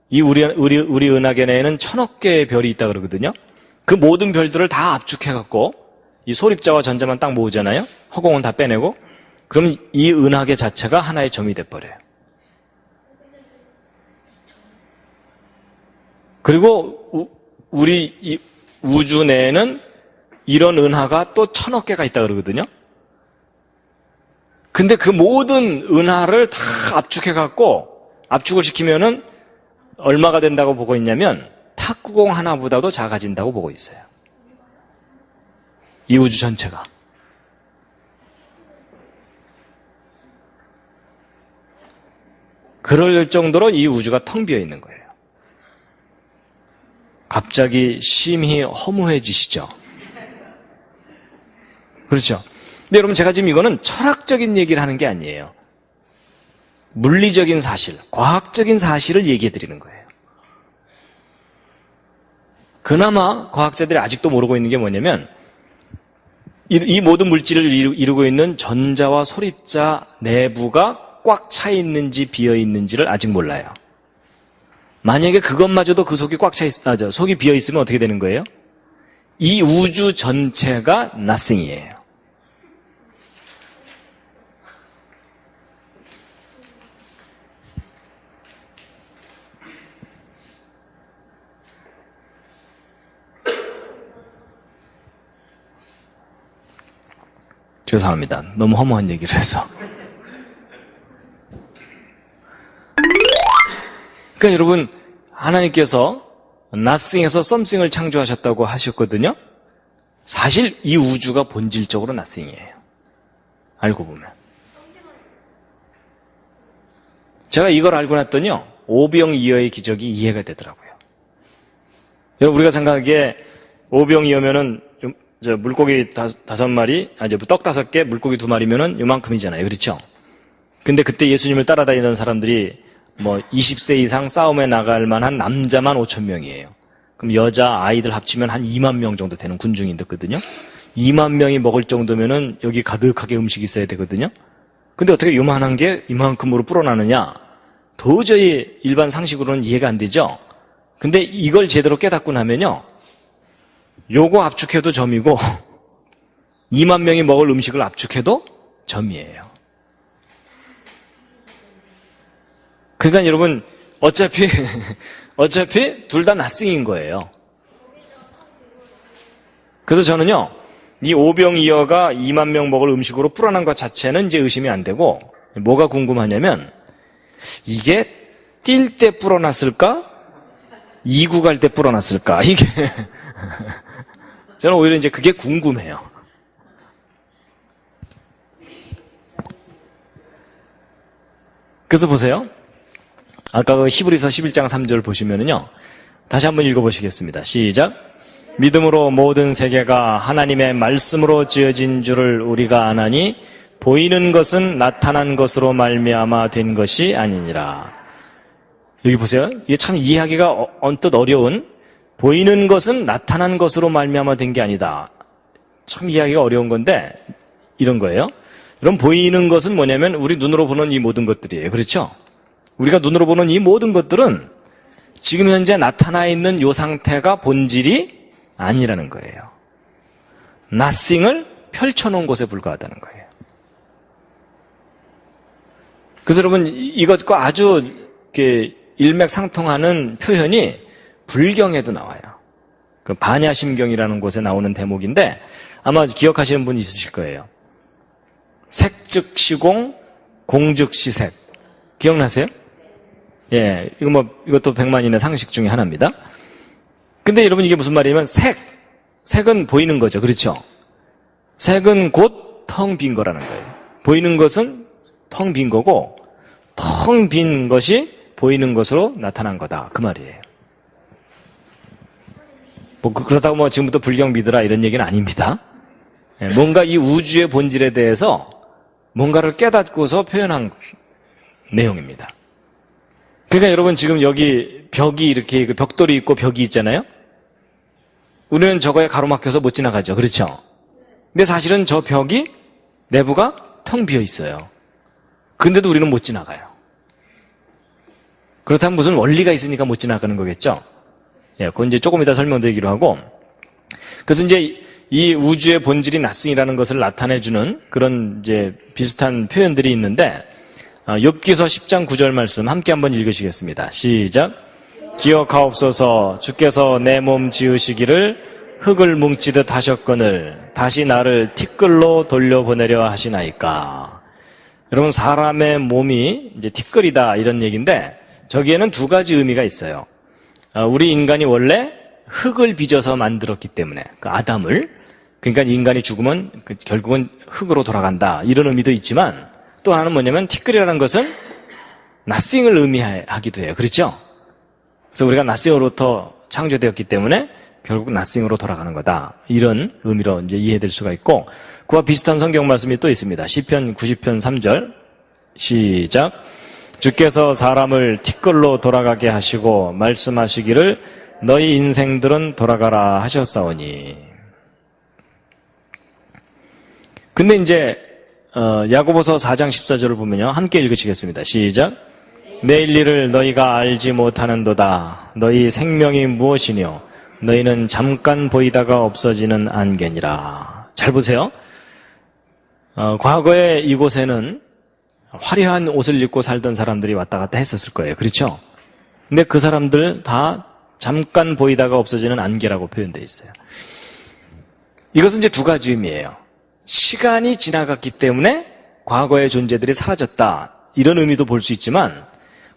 이 우리 은하계 내에는 1000억 개의 별이 있다 그러거든요. 그 모든 별들을 다 압축해갖고 이 소립자와 전자만 딱 모으잖아요. 허공은 다 빼내고. 그럼 이 은하계 자체가 하나의 점이 돼버려요. 그리고 우리 이 우주 내에는 이런 은하가 또 1000억 개가 있다 그러거든요. 근데 그 모든 은하를 다 압축해갖고 압축을 시키면은 얼마가 된다고 보고 있냐면 탁구공 하나보다도 작아진다고 보고 있어요. 이 우주 전체가. 그럴 정도로 이 우주가 텅 비어 있는 거예요. 갑자기 심히 허무해지시죠? 그렇죠? 근데 여러분 제가 지금 이거는 철학적인 얘기를 하는 게 아니에요. 물리적인 사실, 과학적인 사실을 얘기해 드리는 거예요. 그나마 과학자들이 아직도 모르고 있는 게 뭐냐면 이 모든 물질을 이루고 있는 전자와 소립자 내부가 꽉 차 있는지 비어 있는지를 아직 몰라요. 만약에 그것마저도 그 속이 꽉 차 속이 비어 있으면 어떻게 되는 거예요? 이 우주 전체가 nothing이에요. 죄송합니다. 너무 허무한 얘기를 해서. 그러니까 여러분, 하나님께서 nothing에서 something을 창조하셨다고 하셨거든요. 사실 이 우주가 본질적으로 nothing이에요. 알고 보면. 제가 이걸 알고 났더니요, 오병이어의 기적이 이해가 되더라고요. 여러분, 우리가 생각하기에 오병이어면은 물고기 5마리, 떡 5개, 물고기 2마리면은 요만큼이잖아요. 그렇죠? 근데 그때 예수님을 따라다니던 사람들이 20세 이상 싸움에 나갈 만한 남자만 5,000명이에요. 그럼 여자, 아이들 합치면 한 2만 명 정도 되는 군중이 있거든요. 2만 명이 먹을 정도면은 여기 가득하게 음식이 있어야 되거든요. 근데 어떻게 요만한 게 이만큼으로 불어나느냐? 도저히 일반 상식으로는 이해가 안 되죠? 근데 이걸 제대로 깨닫고 나면요. 요거 압축해도 점이고 2만 명이 먹을 음식을 압축해도 점이에요. 그러니까 여러분 어차피 둘 다 낫싱인 거예요. 그래서 저는요. 이 오병이어가 2만 명 먹을 음식으로 불어난 것 자체는 이제 의심이 안 되고 뭐가 궁금하냐면 이게 뛸 때 불어났을까? 이구 갈 때 불어났을까? 이게 저는 오히려 이제 그게 궁금해요. 그래서 보세요. 아까 그 히브리서 11장 3절 보시면은요. 다시 한번 읽어보시겠습니다. 시작. 믿음으로 모든 세계가 하나님의 말씀으로 지어진 줄을 우리가 아나니 보이는 것은 나타난 것으로 말미암아 된 것이 아니니라. 여기 보세요. 이게 참 이해하기가 언뜻 어려운 보이는 것은 나타난 것으로 말미암아 된 게 아니다. 참 이해하기가 어려운 건데 이런 거예요. 그럼 보이는 것은 뭐냐면 우리 눈으로 보는 이 모든 것들이에요. 그렇죠? 우리가 눈으로 보는 이 모든 것들은 지금 현재 나타나 있는 이 상태가 본질이 아니라는 거예요. nothing을 펼쳐놓은 것에 불과하다는 거예요. 그래서 여러분 이것과 아주 이렇게 일맥상통하는 표현이 불경에도 나와요. 그 반야심경이라는 곳에 나오는 대목인데 아마 기억하시는 분이 있으실 거예요. 색즉 시공, 공즉 시색. 기억나세요? 예, 이것도 백만인의 상식 중에 하나입니다. 근데 여러분 이게 무슨 말이냐면 색은 보이는 거죠. 그렇죠? 색은 곧 텅 빈 거라는 거예요. 보이는 것은 텅 빈 거고 텅 빈 것이 보이는 것으로 나타난 거다. 그 말이에요. 그렇다고 지금부터 불경 믿으라 이런 얘기는 아닙니다. 예, 뭔가 이 우주의 본질에 대해서 뭔가를 깨닫고서 표현한 내용입니다. 그러니까 여러분 지금 여기 벽이 이렇게 벽돌이 있고 벽이 있잖아요. 우리는 저거에 가로막혀서 못 지나가죠. 그렇죠? 근데 사실은 저 벽이 내부가 텅 비어 있어요. 근데도 우리는 못 지나가요. 그렇다면 무슨 원리가 있으니까 못 지나가는 거겠죠? 예, 그건 이제 조금 이따 설명드리기로 하고. 그래서 이제 이 우주의 본질이 낫승이라는 것을 나타내주는 그런 이제 비슷한 표현들이 있는데, 욥기서 10장 9절 말씀 함께 한번 읽으시겠습니다. 시작. 기억하옵소서 주께서 내 몸 지으시기를 흙을 뭉치듯 하셨거늘 다시 나를 티끌로 돌려보내려 하시나이까. 여러분 사람의 몸이 이제 티끌이다 이런 얘기인데 저기에는 두 가지 의미가 있어요. 우리 인간이 원래 흙을 빚어서 만들었기 때문에 그 아담을 그러니까 인간이 죽으면 결국은 흙으로 돌아간다 이런 의미도 있지만 또 하나는 뭐냐면 티끌이라는 것은 nothing을 의미하기도 해요. 그렇죠? 그래서 우리가 nothing으로부터 창조되었기 때문에 결국 nothing으로 돌아가는 거다. 이런 의미로 이제 이해될 수가 있고 그와 비슷한 성경 말씀이 또 있습니다. 시편 90편 3절 시작. 주께서 사람을 티끌로 돌아가게 하시고 말씀하시기를 너희 인생들은 돌아가라 하셨사오니. 근데 이제 야고보서 4장 14절을 보면요. 함께 읽으시겠습니다. 시작. 내일 일을 너희가 알지 못하는도다. 너희 생명이 무엇이뇨? 너희는 잠깐 보이다가 없어지는 안개니라. 잘 보세요. 과거에 이곳에는 화려한 옷을 입고 살던 사람들이 왔다 갔다 했었을 거예요. 그렇죠? 근데 그 사람들 다 잠깐 보이다가 없어지는 안개라고 표현되어 있어요. 이것은 이제 두 가지 의미예요. 시간이 지나갔기 때문에 과거의 존재들이 사라졌다. 이런 의미도 볼 수 있지만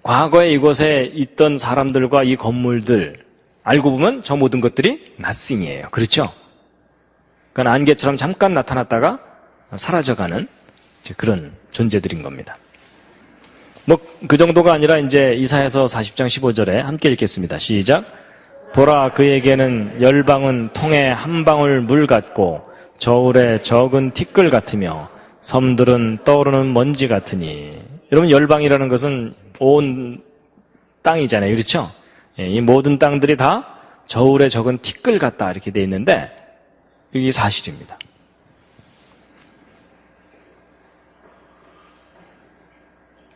과거에 이곳에 있던 사람들과 이 건물들 알고 보면 저 모든 것들이 nothing이에요. 그렇죠? 그러니까 안개처럼 잠깐 나타났다가 사라져가는 그런 존재들인 겁니다. 그 정도가 아니라 이제 이사야서 40장 15절에 함께 읽겠습니다. 시작. 보라 그에게는 열방은 통에 한 방울 물 같고 저울에 적은 티끌 같으며 섬들은 떠오르는 먼지 같으니. 여러분 열방이라는 것은 온 땅이잖아요. 그렇죠? 이 모든 땅들이 다 저울에 적은 티끌 같다 이렇게 돼 있는데 이게 사실입니다.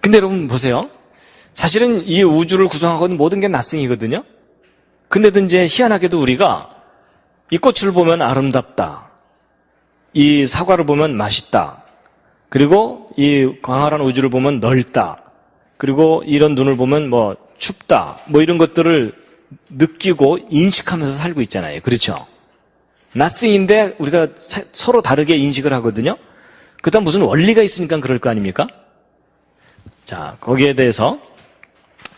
근데 여러분 보세요. 사실은 이 우주를 구성하고 있는 모든 게 낫승이거든요. 근데도 이제 희한하게도 우리가 이 꽃을 보면 아름답다. 이 사과를 보면 맛있다. 그리고 이 광활한 우주를 보면 넓다. 그리고 이런 눈을 보면 뭐 춥다. 뭐 이런 것들을 느끼고 인식하면서 살고 있잖아요. 그렇죠? 낫승인데 우리가 서로 다르게 인식을 하거든요. 그다음 무슨 원리가 있으니까 그럴 거 아닙니까? 자, 거기에 대해서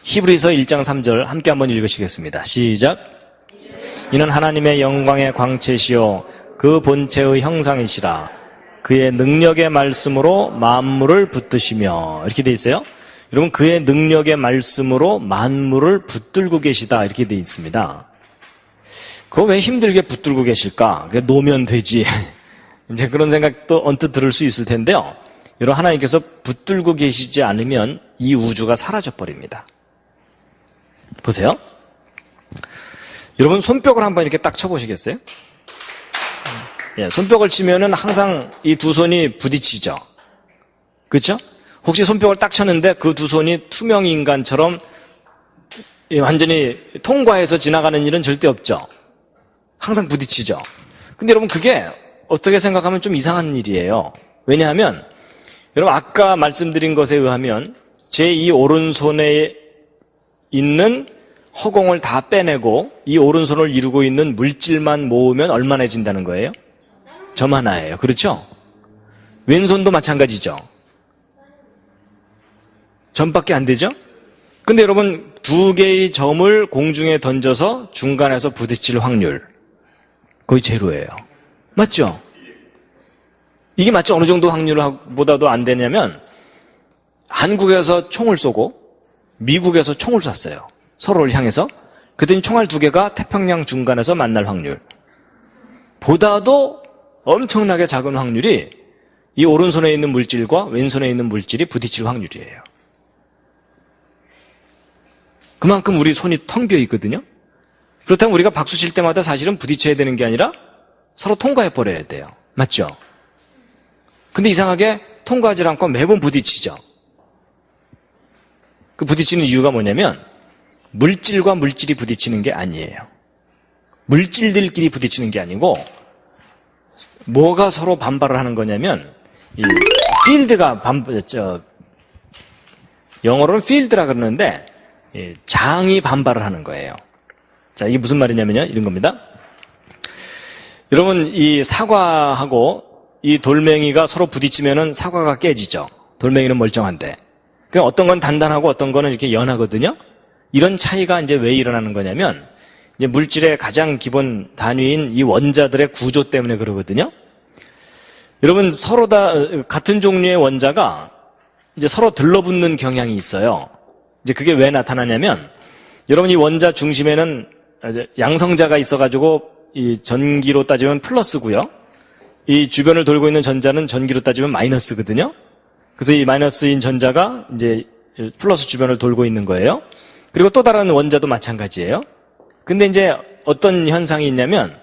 히브리서 1장 3절 함께 한번 읽으시겠습니다. 시작. 이는 하나님의 영광의 광채시요 그 본체의 형상이시라. 그의 능력의 말씀으로 만물을 붙드시며. 이렇게 돼 있어요. 여러분 그의 능력의 말씀으로 만물을 붙들고 계시다 이렇게 돼 있습니다. 그거 왜 힘들게 붙들고 계실까? 그게 놓으면 되지. 이제 그런 생각도 언뜻 들을 수 있을 텐데요. 여러분 하나님께서 붙들고 계시지 않으면 이 우주가 사라져 버립니다. 보세요. 여러분 손뼉을 한번 이렇게 딱 쳐보시겠어요? 예, 손뼉을 치면은 항상 이 두 손이 부딪히죠. 그렇죠? 혹시 손뼉을 딱 쳤는데 그 두 손이 투명 인간처럼 완전히 통과해서 지나가는 일은 절대 없죠. 항상 부딪히죠. 근데 여러분 그게 어떻게 생각하면 좀 이상한 일이에요. 왜냐하면 여러분 아까 말씀드린 것에 의하면 제 이 오른손에 있는 허공을 다 빼내고 이 오른손을 이루고 있는 물질만 모으면 얼마나 해진다는 거예요? 점 하나예요. 그렇죠? 왼손도 마찬가지죠. 점밖에 안 되죠? 근데 여러분 두 개의 점을 공중에 던져서 중간에서 부딪힐 확률 거의 제로예요. 맞죠? 이게 마치 어느 정도 확률보다도 안 되냐면 한국에서 총을 쏘고 미국에서 총을 쐈어요. 서로를 향해서. 그랬더니 총알 두 개가 태평양 중간에서 만날 확률 보다도 엄청나게 작은 확률이 이 오른손에 있는 물질과 왼손에 있는 물질이 부딪힐 확률이에요. 그만큼 우리 손이 텅 비어 있거든요. 그렇다면 우리가 박수 칠 때마다 사실은 부딪혀야 되는 게 아니라 서로 통과해 버려야 돼요. 맞죠? 근데 이상하게 통과하지 않고 매번 부딪히죠. 그 부딪히는 이유가 뭐냐면 물질과 물질이 부딪히는 게 아니에요. 물질들끼리 부딪히는 게 아니고 뭐가 서로 반발을 하는 거냐면 이 필드가 영어로는 필드라 그러는데 장이 반발을 하는 거예요. 자, 이게 무슨 말이냐면요. 이런 겁니다. 여러분 이 사과하고 이 돌멩이가 서로 부딪히면은 사과가 깨지죠. 돌멩이는 멀쩡한데. 그러니까 어떤 건 단단하고 어떤 거는 이렇게 연하거든요. 이런 차이가 이제 왜 일어나는 거냐면 이제 물질의 가장 기본 단위인 이 원자들의 구조 때문에 그러거든요. 여러분 서로 다 같은 종류의 원자가 이제 서로 들러붙는 경향이 있어요. 이제 그게 왜 나타나냐면 여러분 이 원자 중심에는 양성자가 있어가지고 이 전기로 따지면 플러스고요. 이 주변을 돌고 있는 전자는 전기로 따지면 마이너스거든요. 그래서 이 마이너스인 전자가 이제 플러스 주변을 돌고 있는 거예요. 그리고 또 다른 원자도 마찬가지예요. 근데 이제 어떤 현상이 있냐면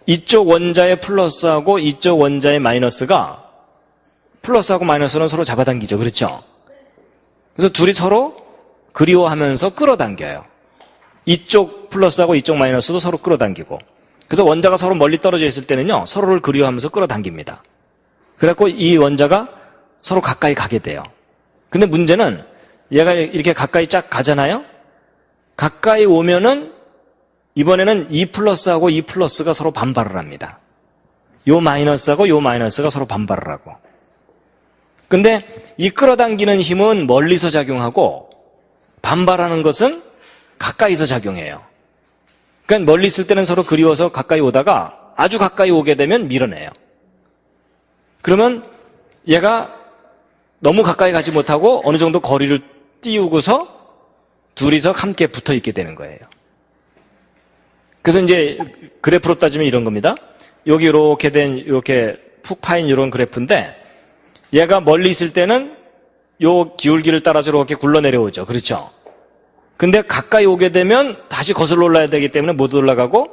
이쪽 원자의 플러스하고 이쪽 원자의 마이너스가 플러스하고 마이너스는 서로 잡아당기죠. 그렇죠? 그래서 둘이 서로 그리워하면서 끌어당겨요. 이쪽 플러스하고 이쪽 마이너스도 서로 끌어당기고. 그래서 원자가 서로 멀리 떨어져 있을 때는요, 서로를 그리워하면서 끌어당깁니다. 그래갖고 이 원자가 서로 가까이 가게 돼요. 근데 문제는 얘가 이렇게 가까이 쫙 가잖아요? 가까이 오면은 이번에는 이 플러스하고 이 플러스가 서로 반발을 합니다. 요 마이너스하고 요 마이너스가 서로 반발을 하고. 근데 이 끌어당기는 힘은 멀리서 작용하고 반발하는 것은 가까이서 작용해요. 그러니까 멀리 있을 때는 서로 그리워서 가까이 오다가 아주 가까이 오게 되면 밀어내요. 그러면 얘가 너무 가까이 가지 못하고 어느 정도 거리를 띄우고서 둘이서 함께 붙어 있게 되는 거예요. 그래서 이제 그래프로 따지면 이런 겁니다. 여기 이렇게 푹 파인 이런 그래프인데 얘가 멀리 있을 때는 요 기울기를 따라서 이렇게 굴러 내려오죠. 그렇죠? 근데 가까이 오게 되면 다시 거슬러 올라야 되기 때문에 못 올라가고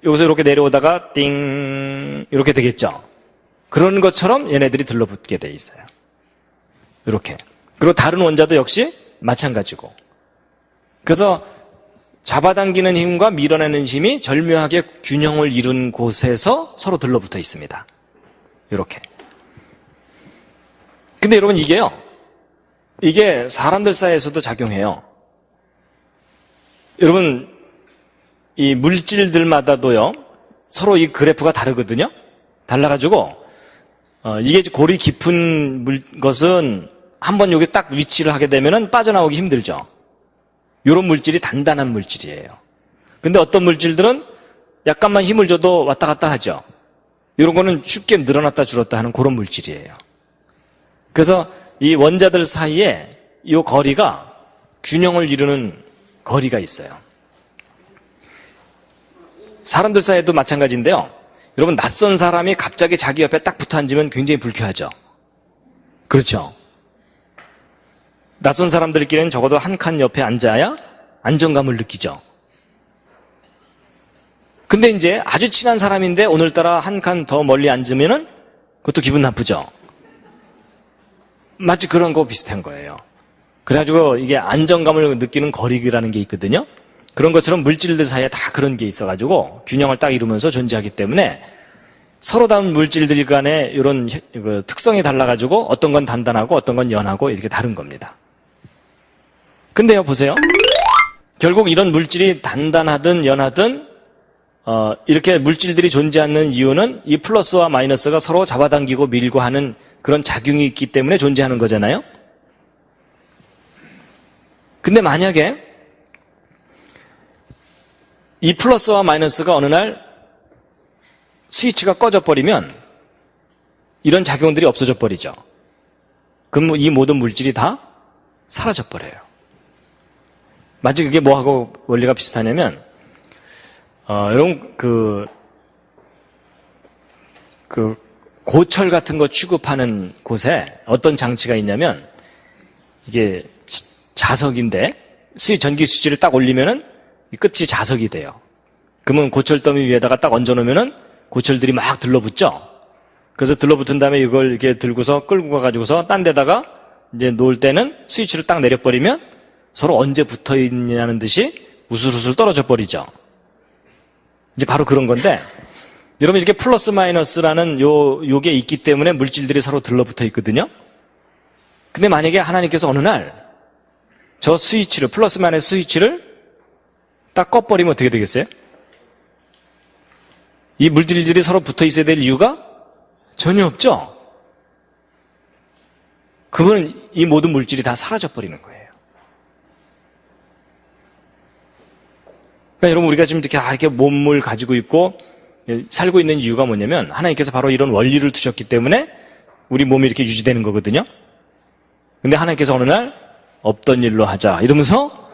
여기서 이렇게 내려오다가 띵 이렇게 되겠죠. 그런 것처럼 얘네들이 들러붙게 돼 있어요. 이렇게. 그리고 다른 원자도 역시 마찬가지고. 그래서 잡아당기는 힘과 밀어내는 힘이 절묘하게 균형을 이룬 곳에서 서로 들러붙어 있습니다. 이렇게. 근데 여러분 이게 사람들 사이에서도 작용해요. 여러분 이 물질들마다도요 서로 이 그래프가 다르거든요. 달라가지고 이게 골이 깊은 것은 한번 여기 딱 위치를 하게 되면은 빠져나오기 힘들죠. 이런 물질이 단단한 물질이에요. 근데 어떤 물질들은 약간만 힘을 줘도 왔다 갔다 하죠. 이런 거는 쉽게 늘어났다 줄었다 하는 그런 물질이에요. 그래서 이 원자들 사이에 이 거리가 균형을 이루는 거리가 있어요. 사람들 사이에도 마찬가지인데요. 여러분 낯선 사람이 갑자기 자기 옆에 딱 붙어 앉으면 굉장히 불쾌하죠. 그렇죠? 낯선 사람들끼리는 적어도 한 칸 옆에 앉아야 안정감을 느끼죠. 근데 이제 아주 친한 사람인데 오늘따라 한 칸 더 멀리 앉으면은 그것도 기분 나쁘죠. 마치 그런 거 비슷한 거예요. 그래가지고 이게 안정감을 느끼는 거리라는 게 있거든요. 그런 것처럼 물질들 사이에 다 그런 게 있어가지고 균형을 딱 이루면서 존재하기 때문에 서로 다른 물질들 간에 이런 특성이 달라가지고 어떤 건 단단하고 어떤 건 연하고 이렇게 다른 겁니다. 근데요, 보세요. 결국 이런 물질이 단단하든 연하든 이렇게 물질들이 존재하는 이유는 이 플러스와 마이너스가 서로 잡아당기고 밀고 하는 그런 작용이 있기 때문에 존재하는 거잖아요. 근데 만약에 이 플러스와 마이너스가 어느 날 스위치가 꺼져버리면 이런 작용들이 없어져 버리죠. 그럼 이 모든 물질이 다 사라져버려요. 마치 그게 뭐하고 원리가 비슷하냐면 여러분 그 고철 같은 거 취급하는 곳에 어떤 장치가 있냐면 이게 자석인데 전기 스위치를 딱 올리면은 이 끝이 자석이 돼요. 그러면 고철 더미 위에다가 딱 얹어놓으면은 고철들이 막 들러붙죠. 그래서 들러붙은 다음에 이걸 이렇게 들고서 끌고 가가지고서 딴 데다가 이제 놓을 때는 스위치를 딱 내려버리면 서로 언제 붙어 있냐는 듯이 우슬우슬 떨어져 버리죠. 이제 바로 그런 건데 여러분 이렇게 플러스 마이너스라는 요게 있기 때문에 물질들이 서로 들러붙어 있거든요. 근데 만약에 하나님께서 어느 날 저 스위치를 플러스 마이너스 스위치를 딱 꺼버리면 어떻게 되겠어요? 이 물질들이 서로 붙어 있어야 될 이유가 전혀 없죠. 그러면 이 모든 물질이 다 사라져버리는 거예요. 그러니까 여러분 우리가 지금 이렇게 몸을 가지고 있고 살고 있는 이유가 뭐냐면 하나님께서 바로 이런 원리를 두셨기 때문에 우리 몸이 이렇게 유지되는 거거든요. 근데 하나님께서 어느 날 없던 일로 하자 이러면서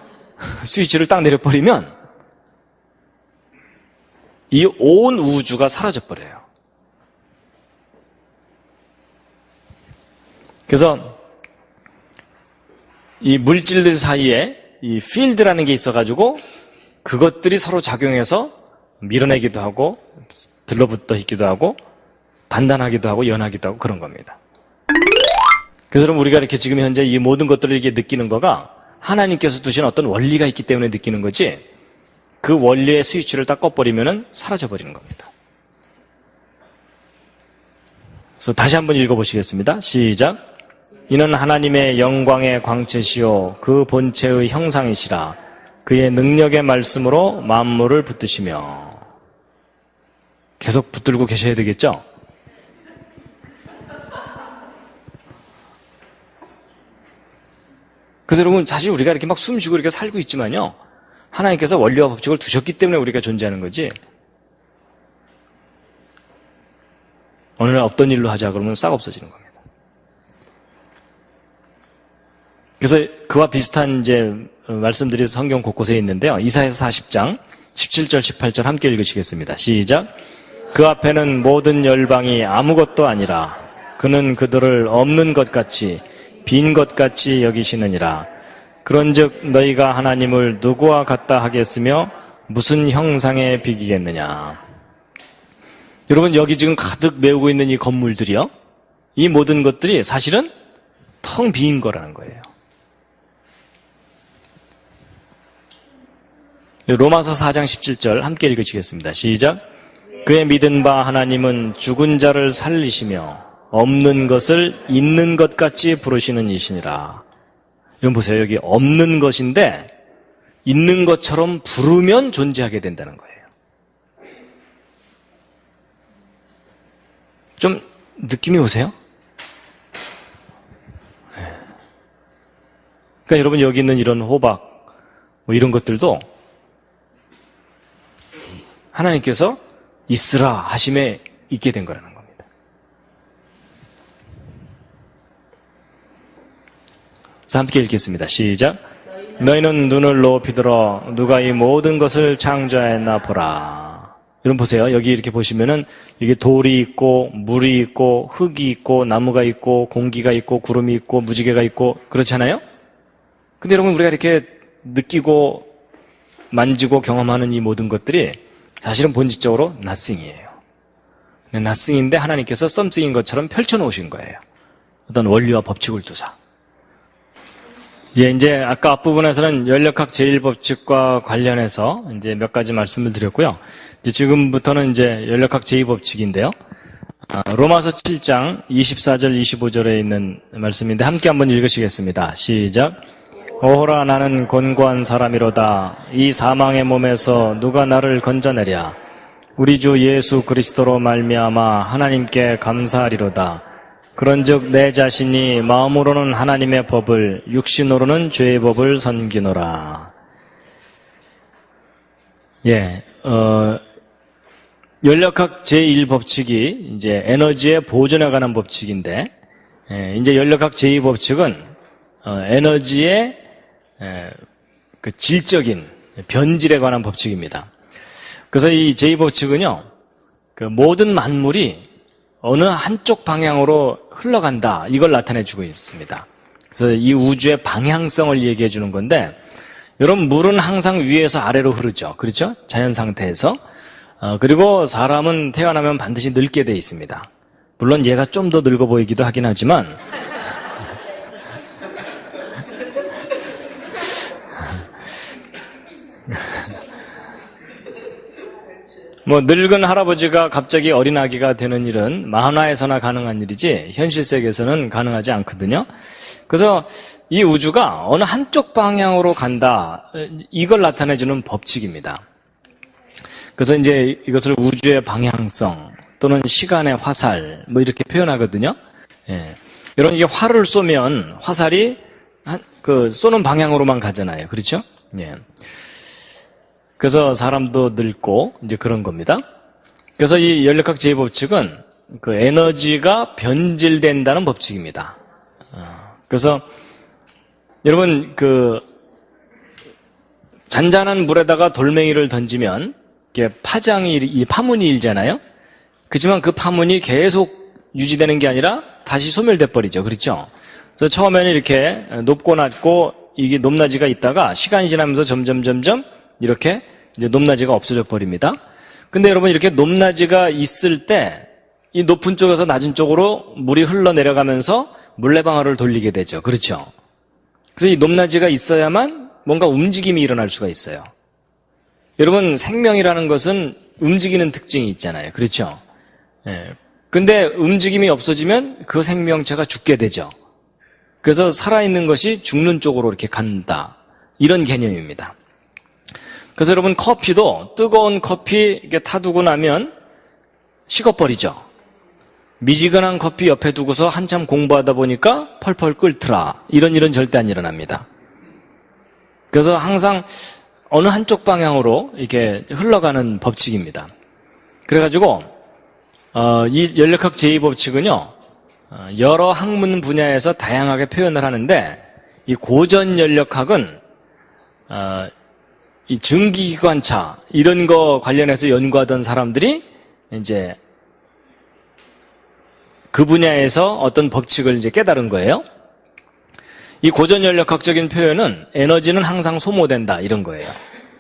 스위치를 딱 내려버리면 이 온 우주가 사라져버려요. 그래서 이 물질들 사이에 이 필드라는 게 있어가지고 그것들이 서로 작용해서 밀어내기도 하고 들러붙어 있기도 하고 단단하기도 하고 연하기도 하고 그런 겁니다. 그래서 여러분 우리가 이렇게 지금 현재 이 모든 것들을 이렇게 느끼는 거가 하나님께서 두신 어떤 원리가 있기 때문에 느끼는 거지 그 원리의 스위치를 딱 꺼버리면 사라져버리는 겁니다. 그래서 다시 한번 읽어보시겠습니다. 시작. 이는 하나님의 영광의 광채시요 그 본체의 형상이시라. 그의 능력의 말씀으로 만물을 붙드시며. 계속 붙들고 계셔야 되겠죠? 그래서 여러분 사실 우리가 이렇게 막 숨 쉬고 이렇게 살고 있지만요. 하나님께서 원리와 법칙을 두셨기 때문에 우리가 존재하는 거지. 어느 날 없던 일로 하자 그러면 싹 없어지는 겁니다. 그래서 그와 비슷한 이제 말씀들이 성경 곳곳에 있는데요. 이사야서 40장 17절, 18절 함께 읽으시겠습니다. 시작. 그 앞에는 모든 열방이 아무것도 아니라 그는 그들을 없는 것 같이 빈 것 같이 여기시느니라. 그런즉 너희가 하나님을 누구와 같다 하겠으며 무슨 형상에 비기겠느냐. 여러분, 여기 지금 가득 메우고 있는 이 건물들이요, 이 모든 것들이 사실은 텅 빈 거라는 거예요. 로마서 4장 17절 함께 읽으시겠습니다. 시작. 그의 믿은 바 하나님은 죽은 자를 살리시며 없는 것을 있는 것 같이 부르시는 이시니라. 여러분 보세요. 여기 없는 것인데 있는 것처럼 부르면 존재하게 된다는 거예요. 좀 느낌이 오세요? 그러니까 여러분, 여기 있는 이런 호박 뭐 이런 것들도 하나님께서 있으라 하심에 있게 된 거라는 겁니다. 자, 함께 읽겠습니다. 시작. 너희는 눈을 높이 들어 누가 이 모든 것을 창조하였나 보라. 여러분 보세요. 여기 이렇게 보시면은 이게 돌이 있고 물이 있고 흙이 있고 나무가 있고 공기가 있고 구름이 있고 무지개가 있고 그렇잖아요. 근데 여러분, 우리가 이렇게 느끼고 만지고 경험하는 이 모든 것들이 사실은 본질적으로 nothing이에요. nothing인데 하나님께서 something인 것처럼 펼쳐놓으신 거예요. 어떤 원리와 법칙을 두사. 예, 이제 아까 앞부분에서는 연력학 제1법칙과 관련해서 이제 몇 가지 말씀을 드렸고요. 이제 지금부터는 이제 연력학 제2법칙인데요. 로마서 7장 24절 25절에 있는 말씀인데 함께 한번 읽으시겠습니다. 시작. 오호라 나는 곤고한 사람이로다. 이 사망의 몸에서 누가 나를 건져내랴. 우리 주 예수 그리스도로 말미암아 하나님께 감사하리로다. 그런즉 내 자신이 마음으로는 하나님의 법을 육신으로는 죄의 법을 섬기노라. 예, 연력학 제1법칙이 이제 에너지의 보존에 관한 법칙인데, 이제 연력학 제2법칙은 에너지의 그 질적인 변질에 관한 법칙입니다. 그래서 이 제2법칙은요, 그 모든 만물이 어느 한쪽 방향으로 흘러간다, 이걸 나타내주고 있습니다. 그래서 이 우주의 방향성을 얘기해 주는 건데, 여러분, 물은 항상 위에서 아래로 흐르죠. 그렇죠? 자연 상태에서. 그리고 사람은 태어나면 반드시 늙게 돼 있습니다. 물론 얘가 좀 더 늙어 보이기도 하긴 하지만 뭐 늙은 할아버지가 갑자기 어린아기가 되는 일은 만화에서나 가능한 일이지 현실 세계에서는 가능하지 않거든요. 그래서 이 우주가 어느 한쪽 방향으로 간다, 이걸 나타내주는 법칙입니다. 그래서 이제 이것을 우주의 방향성 또는 시간의 화살 뭐 이렇게 표현하거든요. 예. 여러분, 이게 활을 쏘면 화살이 그 쏘는 방향으로만 가잖아요. 그렇죠? 예. 그래서 사람도 늙고 이제 그런 겁니다. 그래서 이 연력학 제2법칙은 그 에너지가 변질된다는 법칙입니다. 그래서 여러분, 그 잔잔한 물에다가 돌멩이를 던지면 이게 파문이 일잖아요. 그렇지만 그 파문이 계속 유지되는 게 아니라 다시 소멸돼 버리죠. 그렇죠? 그래서 처음에는 이렇게 높고 낮고 이게 높낮이가 있다가 시간이 지나면서 점점 이렇게 이제 높낮이가 없어져 버립니다. 근데 여러분, 이렇게 높낮이가 있을 때 이 높은 쪽에서 낮은 쪽으로 물이 흘러내려가면서 물레방아를 돌리게 되죠. 그렇죠? 그래서 이 높낮이가 있어야만 뭔가 움직임이 일어날 수가 있어요. 여러분, 생명이라는 것은 움직이는 특징이 있잖아요. 그렇죠? 예. 근데 움직임이 없어지면 그 생명체가 죽게 되죠. 그래서 살아있는 것이 죽는 쪽으로 이렇게 간다, 이런 개념입니다. 그래서 여러분, 커피도 뜨거운 커피 이렇게 타두고 나면 식어버리죠. 미지근한 커피 옆에 두고서 한참 공부하다 보니까 펄펄 끓더라, 이런 절대 안 일어납니다. 그래서 항상 어느 한쪽 방향으로 이렇게 흘러가는 법칙입니다. 그래가지고 이 연력학 제2법칙은요, 여러 학문 분야에서 다양하게 표현을 하는데, 이 고전 연력학은 이 증기기관차 이런 거 관련해서 연구하던 사람들이 이제 그 분야에서 어떤 법칙을 이제 깨달은 거예요. 이 고전연력학적인 표현은 에너지는 항상 소모된다 이런 거예요.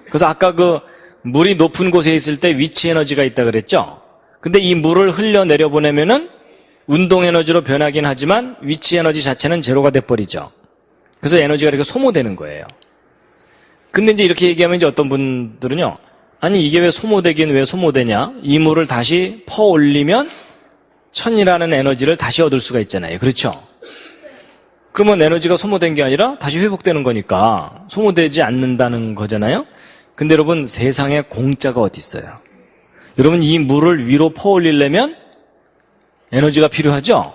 그래서 아까 그 물이 높은 곳에 있을 때 위치 에너지가 있다 그랬죠. 근데 이 물을 흘려 내려보내면은 운동 에너지로 변하긴 하지만 위치 에너지 자체는 제로가 돼버리죠. 그래서 에너지가 이렇게 소모되는 거예요. 근데 이제 이렇게 얘기하면 이제 어떤 분들은요, 아니 이게 왜 소모되긴 왜 소모되냐? 이 물을 다시 퍼 올리면 천이라는 에너지를 다시 얻을 수가 있잖아요. 그렇죠? 그러면 에너지가 소모된 게 아니라 다시 회복되는 거니까 소모되지 않는다는 거잖아요. 근데 여러분 세상에 공짜가 어디 있어요? 여러분 이 물을 위로 퍼 올리려면 에너지가 필요하죠?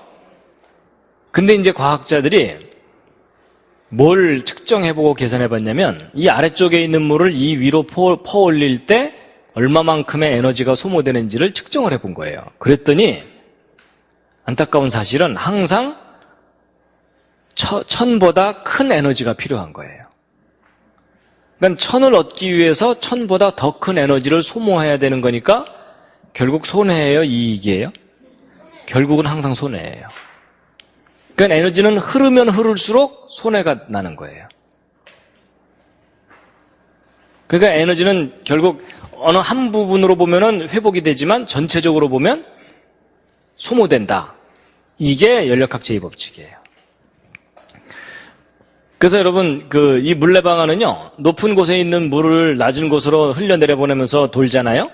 근데 이제 과학자들이 뭘 측정해보고 계산해봤냐면 이 아래쪽에 있는 물을 이 위로 퍼 올릴 때 얼마만큼의 에너지가 소모되는지를 측정을 해본 거예요. 그랬더니 안타까운 사실은 항상 천보다 큰 에너지가 필요한 거예요. 그러니까 천을 얻기 위해서 천보다 더 큰 에너지를 소모해야 되는 거니까 결국 손해예요, 이익이에요? 결국은 항상 손해예요. 그러니까 에너지는 흐르면 흐를수록 손해가 나는 거예요. 그러니까 에너지는 결국 어느 한 부분으로 보면은 회복이 되지만 전체적으로 보면 소모된다. 이게 연력학제의 법칙이에요. 그래서 여러분 이 물레방아는요, 높은 곳에 있는 물을 낮은 곳으로 흘려내려 보내면서 돌잖아요.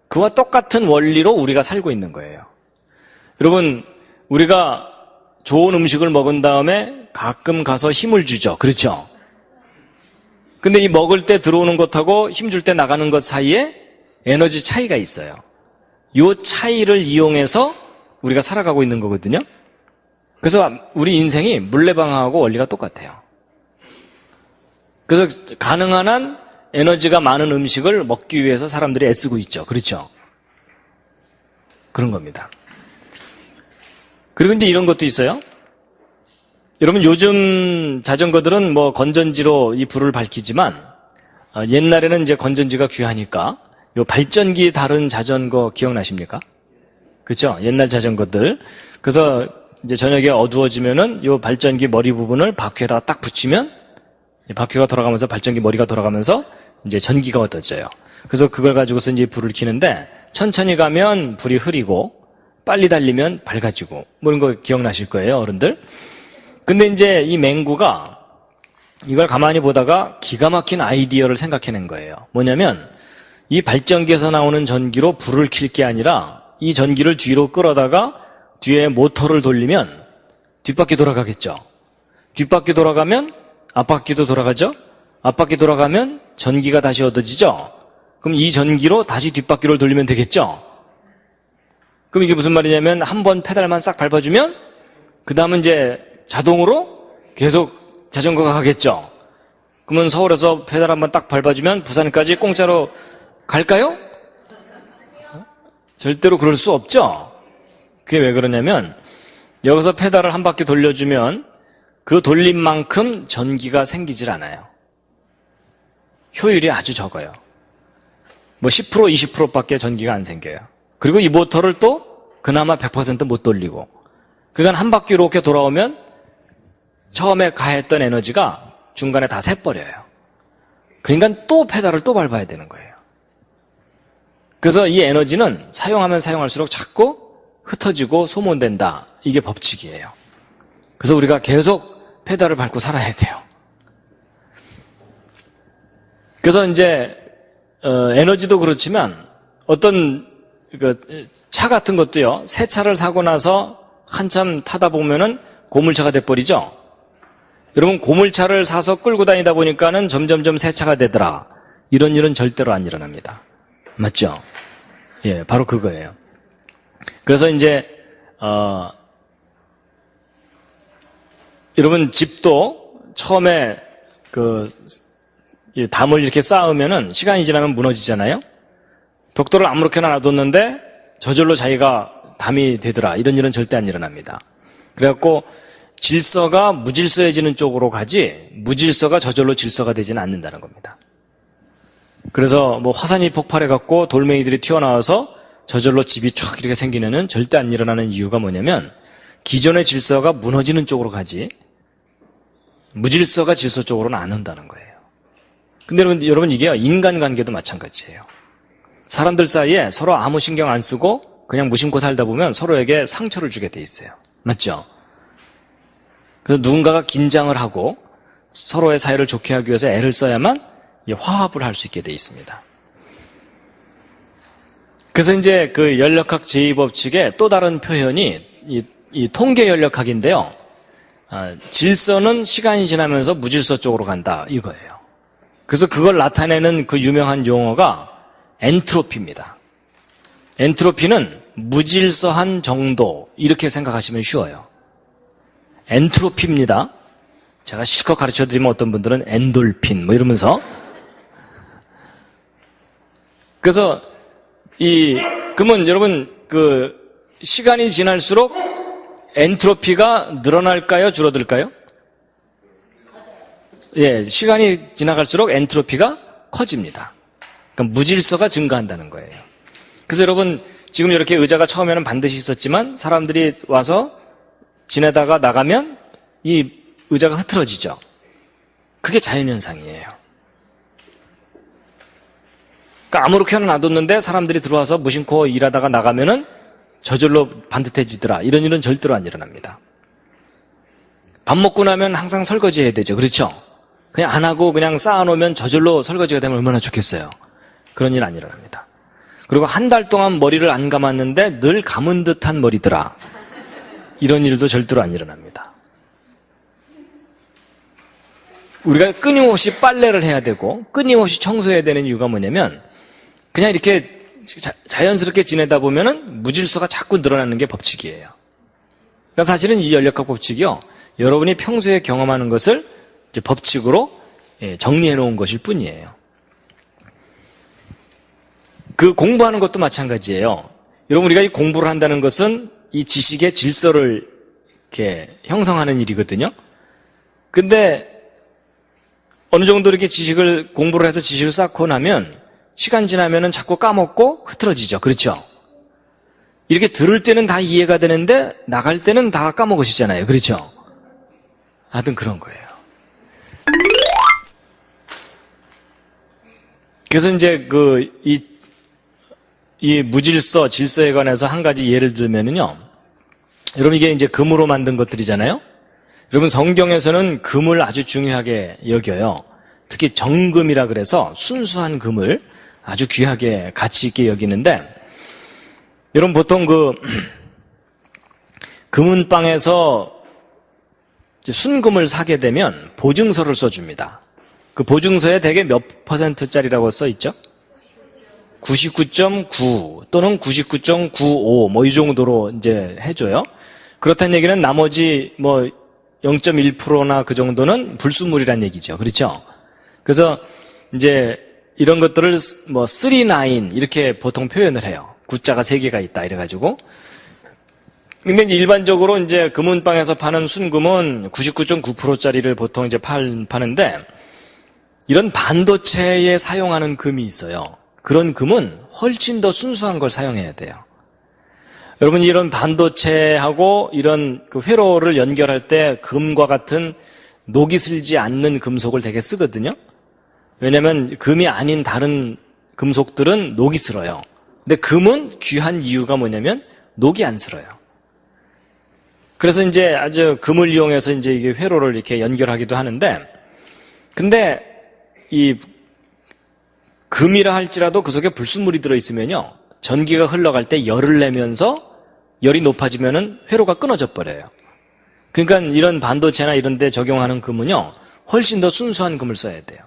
그와 똑같은 원리로 우리가 살고 있는 거예요. 여러분 우리가 좋은 음식을 먹은 다음에 가끔 가서 힘을 주죠. 그렇죠? 근데 이 먹을 때 들어오는 것하고 힘줄 때 나가는 것 사이에 에너지 차이가 있어요. 이 차이를 이용해서 우리가 살아가고 있는 거거든요. 그래서 우리 인생이 물레방아하고 원리가 똑같아요. 그래서 가능한 한 에너지가 많은 음식을 먹기 위해서 사람들이 애쓰고 있죠. 그렇죠? 그런 겁니다. 그리고 이제 이런 것도 있어요. 여러분 요즘 자전거들은 뭐 건전지로 이 불을 밝히지만 옛날에는 이제 건전지가 귀하니까 요 발전기 다른 자전거 기억나십니까? 그렇죠? 옛날 자전거들. 그래서 이제 저녁에 어두워지면은 요 발전기 머리 부분을 바퀴에다가 딱 붙이면 바퀴가 돌아가면서 발전기 머리가 돌아가면서 이제 전기가 얻어져요. 그래서 그걸 가지고서 이제 불을 켜는데 천천히 가면 불이 흐리고 빨리 달리면 밝아지고 뭐 이런 거 기억나실 거예요, 어른들. 근데 이제 이 맹구가 이걸 가만히 보다가 기가 막힌 아이디어를 생각해낸 거예요. 뭐냐면 이 발전기에서 나오는 전기로 불을 켤 게 아니라 이 전기를 뒤로 끌어다가 뒤에 모터를 돌리면 뒷바퀴 돌아가겠죠. 뒷바퀴 돌아가면 앞바퀴도 돌아가죠. 앞바퀴 돌아가면 전기가 다시 얻어지죠. 그럼 이 전기로 다시 뒷바퀴를 돌리면 되겠죠. 그럼 이게 무슨 말이냐면 한 번 페달만 싹 밟아주면 그 다음은 이제 자동으로 계속 자전거가 가겠죠. 그러면 서울에서 페달 한번 딱 밟아주면 부산까지 공짜로 갈까요? 절대로 그럴 수 없죠. 그게 왜 그러냐면 여기서 페달을 한 바퀴 돌려주면 그 돌린 만큼 전기가 생기질 않아요. 효율이 아주 적어요. 뭐 10% 20%밖에 전기가 안 생겨요. 그리고 이 모터를 또 그나마 100% 못 돌리고 그러니까 한 바퀴 이렇게 돌아오면 처음에 가했던 에너지가 중간에 다 새버려요. 그러니까 또 페달을 또 밟아야 되는 거예요. 그래서 이 에너지는 사용하면 사용할수록 자꾸 흩어지고 소모된다. 이게 법칙이에요. 그래서 우리가 계속 페달을 밟고 살아야 돼요. 그래서 이제 에너지도 그렇지만 어떤 차 같은 것도요. 새 차를 사고 나서 한참 타다 보면은 고물차가 돼버리죠. 여러분 고물차를 사서 끌고 다니다 보니까는 점점점 새 차가 되더라. 이런 일은 절대로 안 일어납니다. 맞죠? 예, 바로 그거예요. 그래서 이제 여러분 집도 처음에 담을 이렇게 쌓으면은 시간이 지나면 무너지잖아요. 벽돌을 아무렇게나 놔뒀는데 저절로 자기가 담이 되더라. 이런 일은 절대 안 일어납니다. 그래갖고 질서가 무질서해지는 쪽으로 가지 무질서가 저절로 질서가 되지는 않는다는 겁니다. 그래서 뭐 화산이 폭발해갖고 돌멩이들이 튀어나와서 저절로 집이 촥 이렇게 생기는 애는 절대 안 일어나는 이유가 뭐냐면 기존의 질서가 무너지는 쪽으로 가지 무질서가 질서 쪽으로는 안 온다는 거예요. 근데 여러분 이게 인간관계도 마찬가지예요. 사람들 사이에 서로 아무 신경 안 쓰고 그냥 무심코 살다 보면 서로에게 상처를 주게 돼 있어요. 맞죠? 그래서 누군가가 긴장을 하고 서로의 사이를 좋게 하기 위해서 애를 써야만 화합을 할 수 있게 돼 있습니다. 그래서 이제 그 연력학 제2법칙의 또 다른 표현이 이 통계 연력학인데요. 질서는 시간이 지나면서 무질서 쪽으로 간다 이거예요. 그래서 그걸 나타내는 그 유명한 용어가 엔트로피입니다. 엔트로피는 무질서한 정도 이렇게 생각하시면 쉬워요. 엔트로피입니다. 제가 실컷 가르쳐드리면 어떤 분들은 엔돌핀 뭐 이러면서 그래서 그러면 여러분 그 시간이 지날수록 엔트로피가 늘어날까요? 줄어들까요? 예, 시간이 지나갈수록 엔트로피가 커집니다. 그러니까 무질서가 증가한다는 거예요. 그래서 여러분 지금 이렇게 의자가 처음에는 반드시 있었지만 사람들이 와서 지내다가 나가면 이 의자가 흐트러지죠. 그게 자연현상이에요. 그러니까 아무렇게나 놔뒀는데 사람들이 들어와서 무심코 일하다가 나가면은 저절로 반듯해지더라. 이런 일은 절대로 안 일어납니다. 밥 먹고 나면 항상 설거지 해야 되죠. 그렇죠? 그냥 안 하고 그냥 쌓아놓으면 저절로 설거지가 되면 얼마나 좋겠어요. 그런 일 안 일어납니다. 그리고 한 달 동안 머리를 안 감았는데 늘 감은 듯한 머리더라. 이런 일도 절대로 안 일어납니다. 우리가 끊임없이 빨래를 해야 되고 끊임없이 청소해야 되는 이유가 뭐냐면 그냥 이렇게 자연스럽게 지내다 보면은 무질서가 자꾸 늘어나는 게 법칙이에요. 그러니까 사실은 이 연력학 법칙이요. 여러분이 평소에 경험하는 것을 이제 법칙으로 정리해 놓은 것일 뿐이에요. 그 공부하는 것도 마찬가지예요. 여러분 우리가 이 공부를 한다는 것은 이 지식의 질서를 이렇게 형성하는 일이거든요. 근데 어느 정도 이렇게 공부를 해서 지식을 쌓고 나면 시간 지나면은 자꾸 까먹고 흐트러지죠. 그렇죠? 이렇게 들을 때는 다 이해가 되는데 나갈 때는 다 까먹으시잖아요. 그렇죠? 하여튼 그런 거예요. 그래서 이제 이 무질서, 질서에 관해서 한 가지 예를 들면은요. 여러분 이게 이제 금으로 만든 것들이잖아요. 여러분 성경에서는 금을 아주 중요하게 여겨요. 특히 정금이라 그래서 순수한 금을 아주 귀하게 가치 있게 여기는데 여러분 보통 금은방에서 순금을 사게 되면 보증서를 써줍니다. 그 보증서에 대개 몇 %짜리라고 써 있죠? 99.9 또는 99.95 뭐 이 정도로 이제 해줘요. 그렇다는 얘기는 나머지 뭐 0.1%나 그 정도는 불순물이란 얘기죠. 그렇죠? 그래서 이제 이런 것들을 뭐 39 이렇게 보통 표현을 해요. 구자가 3개가 있다 이래가지고. 근데 이제 일반적으로 이제 금은방에서 파는 순금은 99.9%짜리를 보통 이제 파는데 이런 반도체에 사용하는 금이 있어요. 그런 금은 훨씬 더 순수한 걸 사용해야 돼요. 여러분 이런 반도체하고 이런 그 회로를 연결할 때 금과 같은 녹이 슬지 않는 금속을 되게 쓰거든요. 왜냐하면 금이 아닌 다른 금속들은 녹이 슬어요. 근데 금은 귀한 이유가 뭐냐면 녹이 안 슬어요. 그래서 이제 아주 금을 이용해서 이제 이게 회로를 이렇게 연결하기도 하는데, 근데 이 금이라 할지라도 그 속에 불순물이 들어있으면요, 전기가 흘러갈 때 열을 내면서 열이 높아지면은 회로가 끊어져 버려요. 그러니까 이런 반도체나 이런 데 적용하는 금은요, 훨씬 더 순수한 금을 써야 돼요.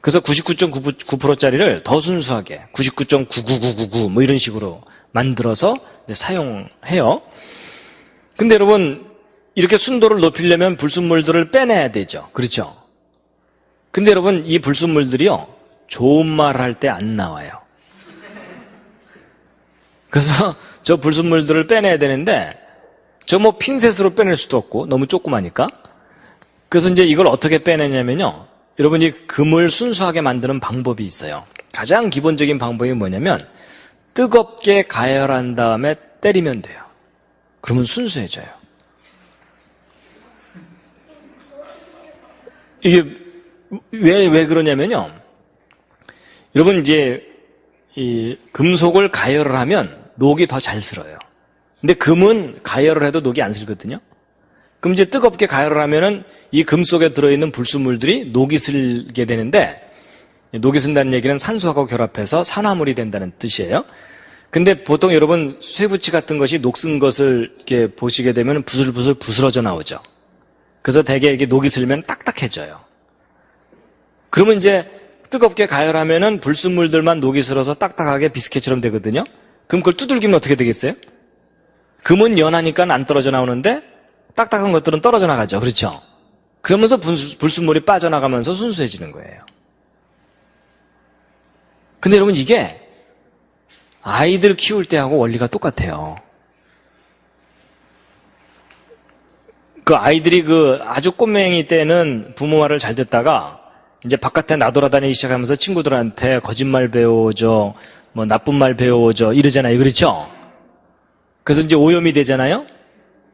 그래서 99.9%짜리를 더 순수하게 99.99999 뭐 이런 식으로 만들어서 사용해요. 근데 여러분 이렇게 순도를 높이려면 불순물들을 빼내야 되죠. 그렇죠? 근데 여러분 이 불순물들이요, 좋은 말 할 때 안 나와요. 그래서 저 불순물들을 빼내야 되는데 저 뭐 핀셋으로 빼낼 수도 없고 너무 조그마니까. 그래서 이제 이걸 어떻게 빼내냐면요, 여러분 이 금을 순수하게 만드는 방법이 있어요. 가장 기본적인 방법이 뭐냐면 뜨겁게 가열한 다음에 때리면 돼요. 그러면 순수해져요. 이게 왜 그러냐면요. 여러분 이제 이 금속을 가열을 하면 녹이 더 잘 슬어요. 근데 금은 가열을 해도 녹이 안 슬거든요. 그럼 이제 뜨겁게 가열을 하면은 이 금 속에 들어있는 불순물들이 녹이 슬게 되는데, 녹이 쓴다는 얘기는 산소하고 결합해서 산화물이 된다는 뜻이에요. 근데 보통 여러분 쇠붙이 같은 것이 녹슨 것을 이렇게 보시게 되면 부슬부슬 부스러져 나오죠. 그래서 대개 이게 녹이 슬면 딱딱해져요. 그러면 이제 뜨겁게 가열하면은 불순물들만 녹이 슬어서 딱딱하게 비스켓처럼 되거든요. 그럼 그걸 두들기면 어떻게 되겠어요? 금은 연하니까 안 떨어져 나오는데 딱딱한 것들은 떨어져 나가죠. 그렇죠? 그러면서 불순물이 빠져나가면서 순수해지는 거예요. 근데 여러분 이게 아이들 키울 때하고 원리가 똑같아요. 그 아이들이 아주 꼬맹이 때는 부모 말을 잘 듣다가 이제 바깥에 나돌아다니기 시작하면서 친구들한테 거짓말 배워줘, 뭐 나쁜 말 배워줘 이러잖아요. 그렇죠? 그래서 이제 오염이 되잖아요.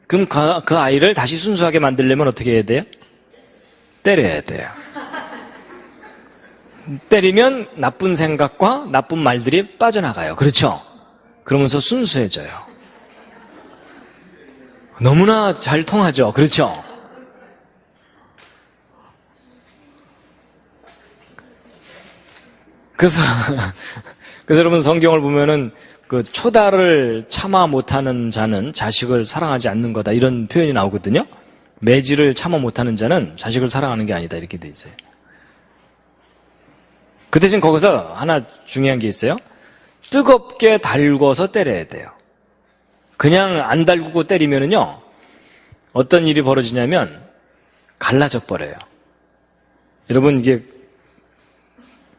그럼 그 아이를 다시 순수하게 만들려면 어떻게 해야 돼요? 때려야 돼요. 때리면 나쁜 생각과 나쁜 말들이 빠져나가요. 그렇죠? 그러면서 순수해져요. 너무나 잘 통하죠. 그렇죠? 그래서 여러분 성경을 보면은 그 초다를 참아 못하는 자는 자식을 사랑하지 않는 거다 이런 표현이 나오거든요. 매질을 참아 못하는 자는 자식을 사랑하는 게 아니다 이렇게 돼 있어요. 그 대신 거기서 하나 중요한 게 있어요. 뜨겁게 달궈서 때려야 돼요. 그냥 안 달구고 때리면은요 어떤 일이 벌어지냐면 갈라져 버려요. 여러분 이게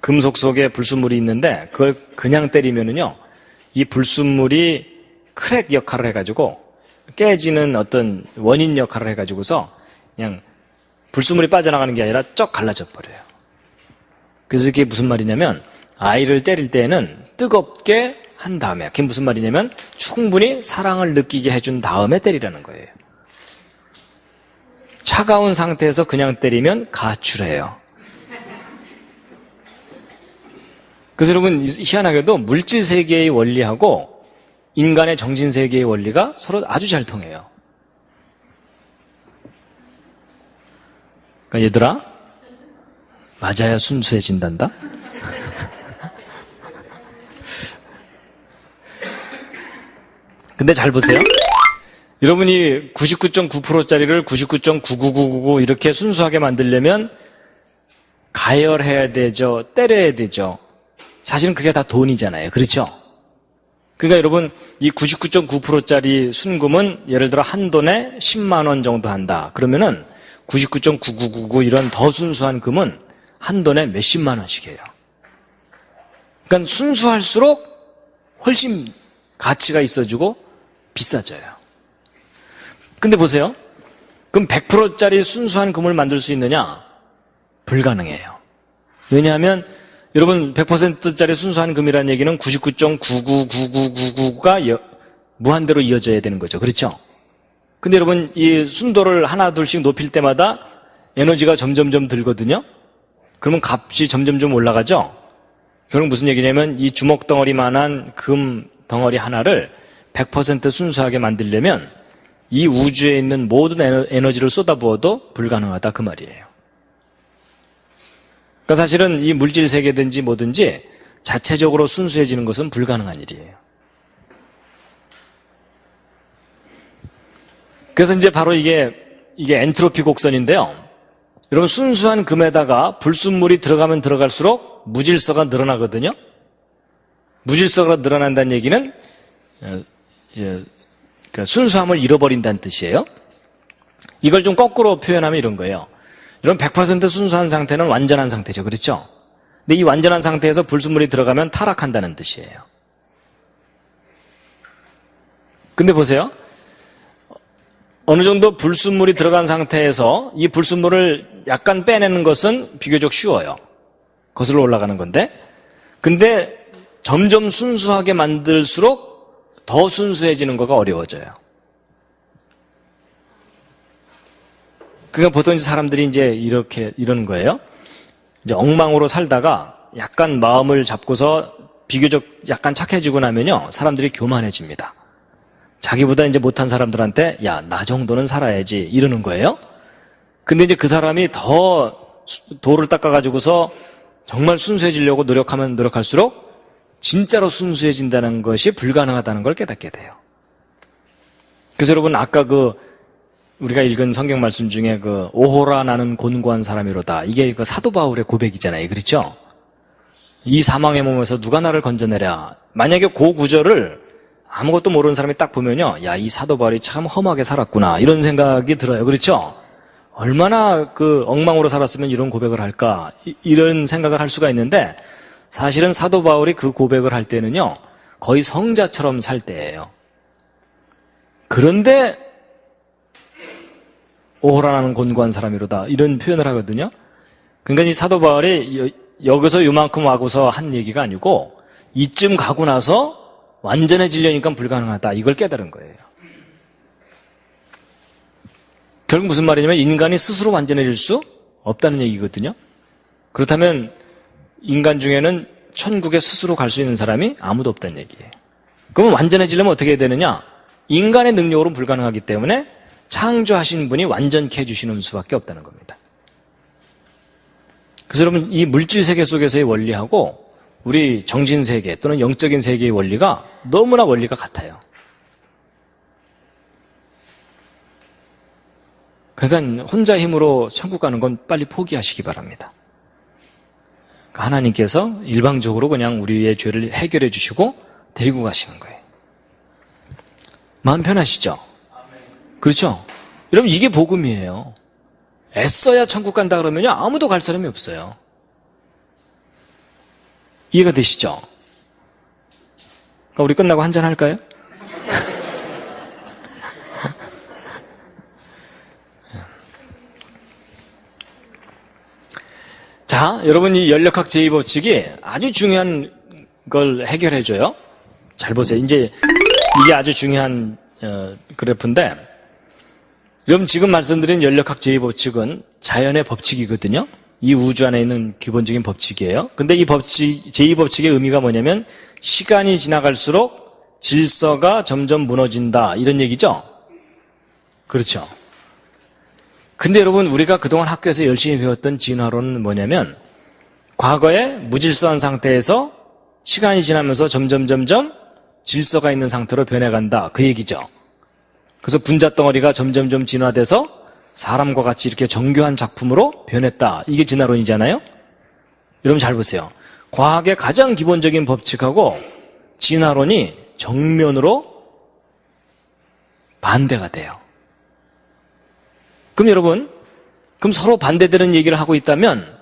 금속 속에 불순물이 있는데 그걸 그냥 때리면은요 이 불순물이 크랙 역할을 해가지고 깨지는 어떤 원인 역할을 해가지고서 그냥 불순물이 빠져나가는 게 아니라 쩍 갈라져 버려요. 그래서 이게 무슨 말이냐면 아이를 때릴 때는 뜨겁게 한 다음에, 그게 무슨 말이냐면 충분히 사랑을 느끼게 해준 다음에 때리라는 거예요. 차가운 상태에서 그냥 때리면 가출해요. 그래서 여러분 희한하게도 물질 세계의 원리하고 인간의 정신 세계의 원리가 서로 아주 잘 통해요. 그러니까 얘들아 맞아야 순수해진단다. 근데 잘 보세요. 여러분이 99.9%짜리를 99.99999 이렇게 순수하게 만들려면 가열해야 되죠. 때려야 되죠. 사실은 그게 다 돈이잖아요. 그렇죠? 그러니까 여러분 이 99.9%짜리 순금은 예를 들어 한 돈에 10만 원 정도 한다. 그러면은 99.9999 이런 더 순수한 금은 한 돈에 몇십만 원씩 해요. 그러니까 순수할수록 훨씬 가치가 있어지고 비싸져요. 근데 보세요. 그럼 100%짜리 순수한 금을 만들 수 있느냐? 불가능해요. 왜냐하면 여러분 100%짜리 순수한 금이라는 얘기는 99.99999가 무한대로 이어져야 되는 거죠. 그렇죠? 근데 여러분 이 순도를 하나 둘씩 높일 때마다 에너지가 점점점 들거든요. 그러면 값이 점점점 올라가죠. 결국 무슨 얘기냐면 이 주먹 덩어리만한 금 덩어리 하나를 100% 순수하게 만들려면 이 우주에 있는 모든 에너지를 쏟아부어도 불가능하다 그 말이에요. 그러니까 사실은 이 물질 세계든지 뭐든지 자체적으로 순수해지는 것은 불가능한 일이에요. 그래서 이제 바로 이게 엔트로피 곡선인데요. 여러분 순수한 금에다가 불순물이 들어가면 들어갈수록 무질서가 늘어나거든요. 무질서가 늘어난다는 얘기는 그러니까 순수함을 잃어버린다는 뜻이에요. 이걸 좀 거꾸로 표현하면 이런 거예요. 여러분 100% 순수한 상태는 완전한 상태죠. 그렇죠? 근데 이 완전한 상태에서 불순물이 들어가면 타락한다는 뜻이에요. 근데 보세요. 어느 정도 불순물이 들어간 상태에서 이 불순물을 약간 빼내는 것은 비교적 쉬워요. 거슬러 올라가는 건데 근데 점점 순수하게 만들수록 더 순수해지는 거가 어려워져요. 그러니까 보통 사람들이 이제 이런 거예요. 이제 엉망으로 살다가 약간 마음을 잡고서 비교적 약간 착해지고 나면요, 사람들이 교만해집니다. 자기보다 이제 못한 사람들한테 야, 나 정도는 살아야지 이러는 거예요. 근데 이제 그 사람이 더 도를 닦아가지고서 정말 순수해지려고 노력하면 노력할수록 진짜로 순수해진다는 것이 불가능하다는 걸 깨닫게 돼요. 그래서 여러분, 아까 우리가 읽은 성경 말씀 중에 오호라 나는 곤고한 사람이로다, 이게 사도 바울의 고백이잖아요. 그렇죠? 이 사망의 몸에서 누가 나를 건져내랴. 만약에 그 구절을 아무것도 모르는 사람이 딱 보면요, 야, 이 사도 바울이 참 험하게 살았구나, 이런 생각이 들어요. 그렇죠? 얼마나 엉망으로 살았으면 이런 고백을 할까, 이런 생각을 할 수가 있는데, 사실은 사도 바울이 그 고백을 할 때는요, 거의 성자처럼 살 때예요. 그런데 오호라는 곤고한 사람이로다, 이런 표현을 하거든요. 그러니까 이 사도 바울이 여기서 요만큼 와고서 한 얘기가 아니고, 이쯤 가고 나서 완전해지려니까 불가능하다, 이걸 깨달은 거예요. 결국 무슨 말이냐면 인간이 스스로 완전해질 수 없다는 얘기거든요. 그렇다면 인간 중에는 천국에 스스로 갈 수 있는 사람이 아무도 없다는 얘기예요. 그러면 완전해지려면 어떻게 해야 되느냐? 인간의 능력으로는 불가능하기 때문에 창조하신 분이 완전케 해주시는 수밖에 없다는 겁니다. 그래서 여러분, 이 물질 세계 속에서의 원리하고 우리 정신 세계 또는 영적인 세계의 원리가 너무나 원리가 같아요. 그러니까 혼자 힘으로 천국 가는 건 빨리 포기하시기 바랍니다. 그러니까 하나님께서 일방적으로 그냥 우리의 죄를 해결해 주시고 데리고 가시는 거예요. 마음 편하시죠? 그렇죠? 여러분, 이게 복음이에요. 애써야 천국 간다 그러면요, 아무도 갈 사람이 없어요. 이해가 되시죠? 그러니까 우리 끝나고 한잔 할까요? 자, 여러분, 이 연력학 제2법칙이 아주 중요한 걸 해결해줘요. 잘 보세요. 이제 이게 아주 중요한 그래프인데, 여러분, 지금 말씀드린 연력학 제2법칙은 자연의 법칙이거든요. 이 우주 안에 있는 기본적인 법칙이에요. 근데 이 법칙, 제2법칙의 의미가 뭐냐면 시간이 지나갈수록 질서가 점점 무너진다, 이런 얘기죠. 그렇죠. 근데 여러분, 우리가 그동안 학교에서 열심히 배웠던 진화론은 뭐냐면 과거에 무질서한 상태에서 시간이 지나면서 점점 질서가 있는 상태로 변해간다, 그 얘기죠. 그래서 분자덩어리가 점점 진화돼서 사람과 같이 이렇게 정교한 작품으로 변했다, 이게 진화론이잖아요. 여러분 잘 보세요. 과학의 가장 기본적인 법칙하고 진화론이 정면으로 반대가 돼요. 그럼 여러분, 서로 반대되는 얘기를 하고 있다면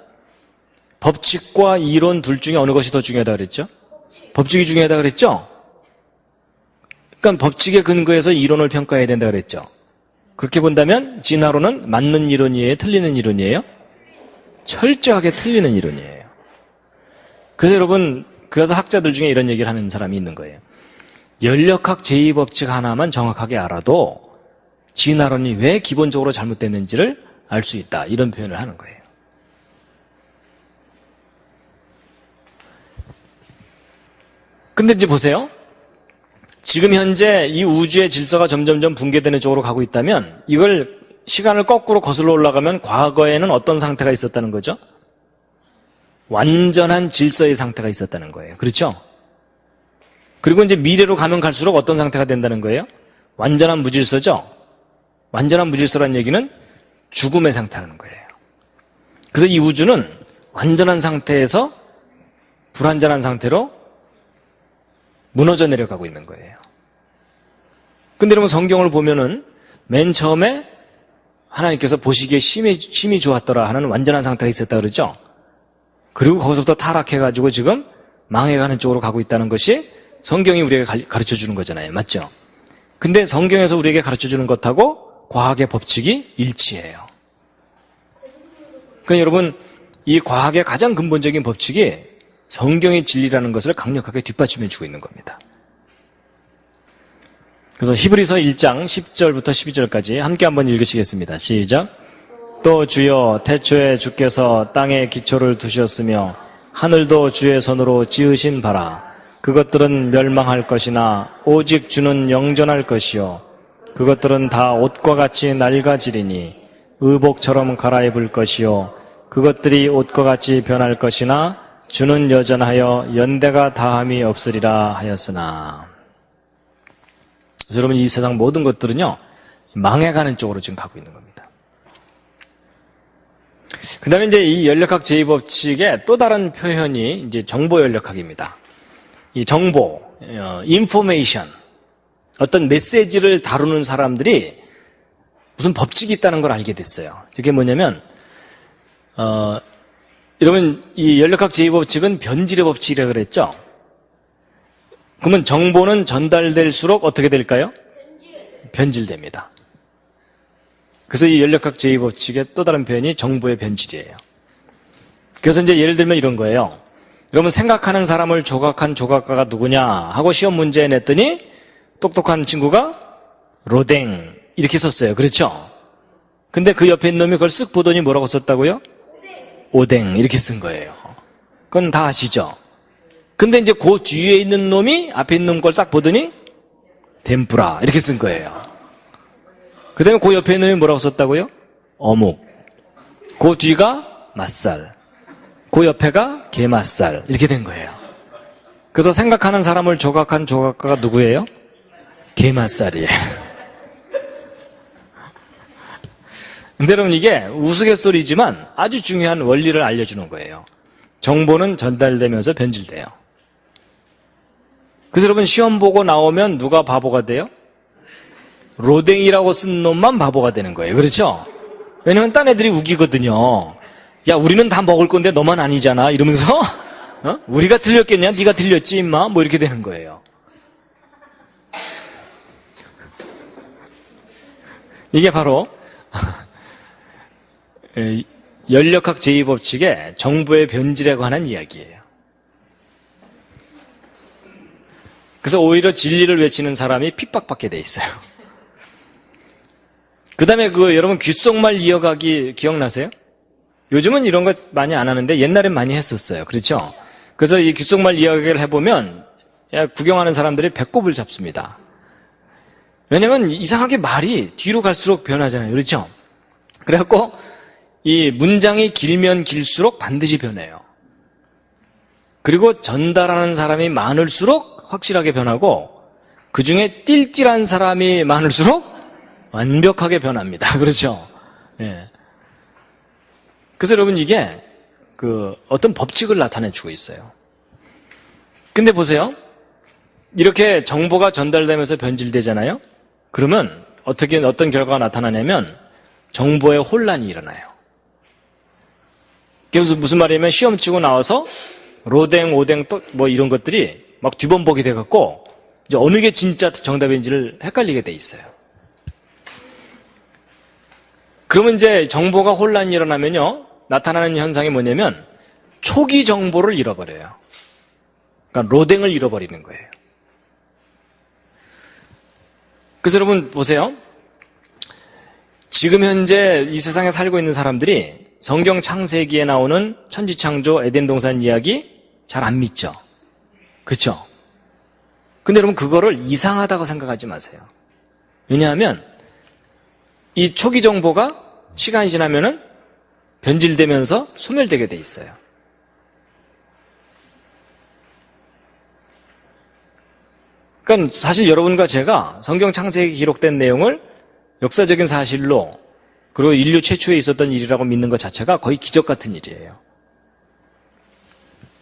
법칙과 이론 둘 중에 어느 것이 더 중요하다 그랬죠? 법칙이 중요하다 그랬죠? 그러니까 법칙에 근거해서 이론을 평가해야 된다 그랬죠? 그렇게 본다면 진화론은 맞는 이론이에요? 틀리는 이론이에요? 철저하게 틀리는 이론이에요. 그래서 여러분, 그래서 학자들 중에 이런 얘기를 하는 사람이 있는 거예요. 연력학 제2법칙 하나만 정확하게 알아도 진화론이 왜 기본적으로 잘못됐는지를 알 수 있다, 이런 표현을 하는 거예요. 근데 이제 보세요. 지금 현재 이 우주의 질서가 점점 붕괴되는 쪽으로 가고 있다면 이걸 시간을 거꾸로 거슬러 올라가면 과거에는 어떤 상태가 있었다는 거죠? 완전한 질서의 상태가 있었다는 거예요. 그렇죠? 그리고 이제 미래로 가면 갈수록 어떤 상태가 된다는 거예요? 완전한 무질서죠? 완전한 무질서라는 얘기는 죽음의 상태라는 거예요. 그래서 이 우주는 완전한 상태에서 불완전한 상태로 무너져 내려가고 있는 거예요. 근데 여러분, 성경을 보면은 맨 처음에 하나님께서 보시기에 심히 좋았더라 하는 완전한 상태가 있었다 그러죠? 그리고 거기서부터 타락해가지고 지금 망해가는 쪽으로 가고 있다는 것이 성경이 우리에게 가르쳐 주는 거잖아요. 맞죠? 근데 성경에서 우리에게 가르쳐 주는 것하고 과학의 법칙이 일치해요. 그러니까 여러분, 이 과학의 가장 근본적인 법칙이 성경의 진리라는 것을 강력하게 뒷받침해주고 있는 겁니다. 그래서 히브리서 1장 10절부터 12절까지 함께 한번 읽으시겠습니다. 시작. 또 주여 태초에 주께서 땅에 기초를 두셨으며 하늘도 주의 손으로 지으신 바라. 그것들은 멸망할 것이나 오직 주는 영존할 것이요 그것들은 다 옷과 같이 낡아지리니 의복처럼 갈아입을 것이요 그것들이 옷과 같이 변할 것이나 주는 여전하여 연대가 다함이 없으리라 하였으나. 여러분, 이 세상 모든 것들은요 망해가는 쪽으로 지금 가고 있는 겁니다. 그 다음에 이제 이 연력학 제2법칙의 또 다른 표현이 이제 정보 연력학입니다. 이 정보, 인포메이션, 어떤 메시지를 다루는 사람들이 무슨 법칙이 있다는 걸 알게 됐어요. 이게 뭐냐면, 여러분, 이 연력학 제2법칙은 변질의 법칙이라고 그랬죠? 그러면 정보는 전달될수록 어떻게 될까요? 변질됩니다. 그래서 이 연력학 제2법칙의 또 다른 표현이 정보의 변질이에요. 그래서 이제 예를 들면 이런 거예요. 여러분, 생각하는 사람을 조각한 조각가가 누구냐 하고 시험 문제 냈더니 똑똑한 친구가 로댕 이렇게 썼어요. 그렇죠? 근데 그 옆에 있는 놈이 그걸 쓱 보더니 뭐라고 썼다고요? 오뎅 이렇게 쓴 거예요. 그건 다 아시죠? 근데 이제 그 뒤에 있는 놈이 앞에 있는 놈 걸 싹 보더니 덴뿌라 이렇게 쓴 거예요. 그 다음에 그 옆에 있는 놈이 뭐라고 썼다고요? 어묵. 그 뒤가 맛살. 그 옆에가 게맛살 이렇게 된 거예요. 그래서 생각하는 사람을 조각한 조각가가 누구예요? 게맛살이에요. 근데 여러분, 이게 우스갯소리지만 아주 중요한 원리를 알려주는 거예요. 정보는 전달되면서 변질돼요. 그래서 여러분, 시험 보고 나오면 누가 바보가 돼요? 로댕이라고 쓴 놈만 바보가 되는 거예요. 그렇죠? 왜냐면 딴 애들이 우기거든요. 야, 우리는 다 먹을 건데 너만 아니잖아 이러면서 우리가 틀렸겠냐? 네가 틀렸지 임마? 뭐 이렇게 되는 거예요. 이게 바로 연력학 제2법칙의 정보의 변질에 관한 이야기예요. 그래서 오히려 진리를 외치는 사람이 핍박받게 돼 있어요. 그 다음에 여러분 귓속말 이어가기 기억나세요? 요즘은 이런 거 많이 안 하는데 옛날엔 많이 했었어요. 그렇죠? 그래서 이 귓속말 이야기를 해보면 구경하는 사람들이 배꼽을 잡습니다. 왜냐면 이상하게 말이 뒤로 갈수록 변하잖아요. 그렇죠? 그래갖고 이 문장이 길면 길수록 반드시 변해요. 그리고 전달하는 사람이 많을수록 확실하게 변하고 그 중에 띨띨한 사람이 많을수록 완벽하게 변합니다. 그렇죠? 예. 그래서 여러분, 이게 어떤 법칙을 나타내주고 있어요. 근데 보세요. 이렇게 정보가 전달되면서 변질되잖아요? 그러면 어떤 결과가 나타나냐면 정보의 혼란이 일어나요. 그래서 무슨 말이냐면 시험 치고 나와서 로댕, 오댕 또 뭐 이런 것들이 막 뒤범벅이 돼갖고 이제 어느 게 진짜 정답인지를 헷갈리게 돼 있어요. 그러면 이제 정보가 혼란이 일어나면요, 나타나는 현상이 뭐냐면 초기 정보를 잃어버려요. 그러니까 로댕을 잃어버리는 거예요. 그래서 여러분 보세요. 지금 현재 이 세상에 살고 있는 사람들이 성경 창세기에 나오는 천지창조 에덴 동산 이야기 잘 안 믿죠? 그렇죠? 근데 여러분 그거를 이상하다고 생각하지 마세요. 왜냐하면 이 초기 정보가 시간이 지나면은 변질되면서 소멸되게 돼 있어요. 그러니까 사실 여러분과 제가 성경 창세기에 기록된 내용을 역사적인 사실로 그리고 인류 최초에 있었던 일이라고 믿는 것 자체가 거의 기적 같은 일이에요.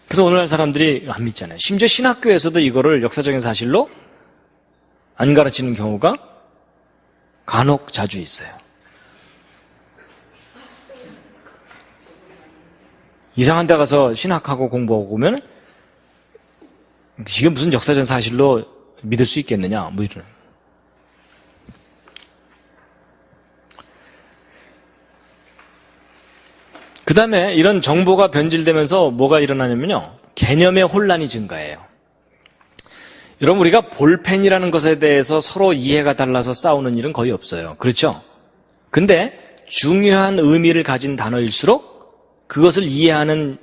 그래서 오늘날 사람들이 안 믿잖아요. 심지어 신학교에서도 이거를 역사적인 사실로 안 가르치는 경우가 간혹 자주 있어요. 이상한 데 가서 신학하고 공부하고 오면 이게 무슨 역사적인 사실로 믿을 수 있겠느냐 뭐 이런. 그 다음에 이런 정보가 변질되면서 뭐가 일어나냐면요, 개념의 혼란이 증가해요. 여러분, 우리가 볼펜이라는 것에 대해서 서로 이해가 달라서 싸우는 일은 거의 없어요. 그렇죠? 근데 중요한 의미를 가진 단어일수록 그것을 이해하는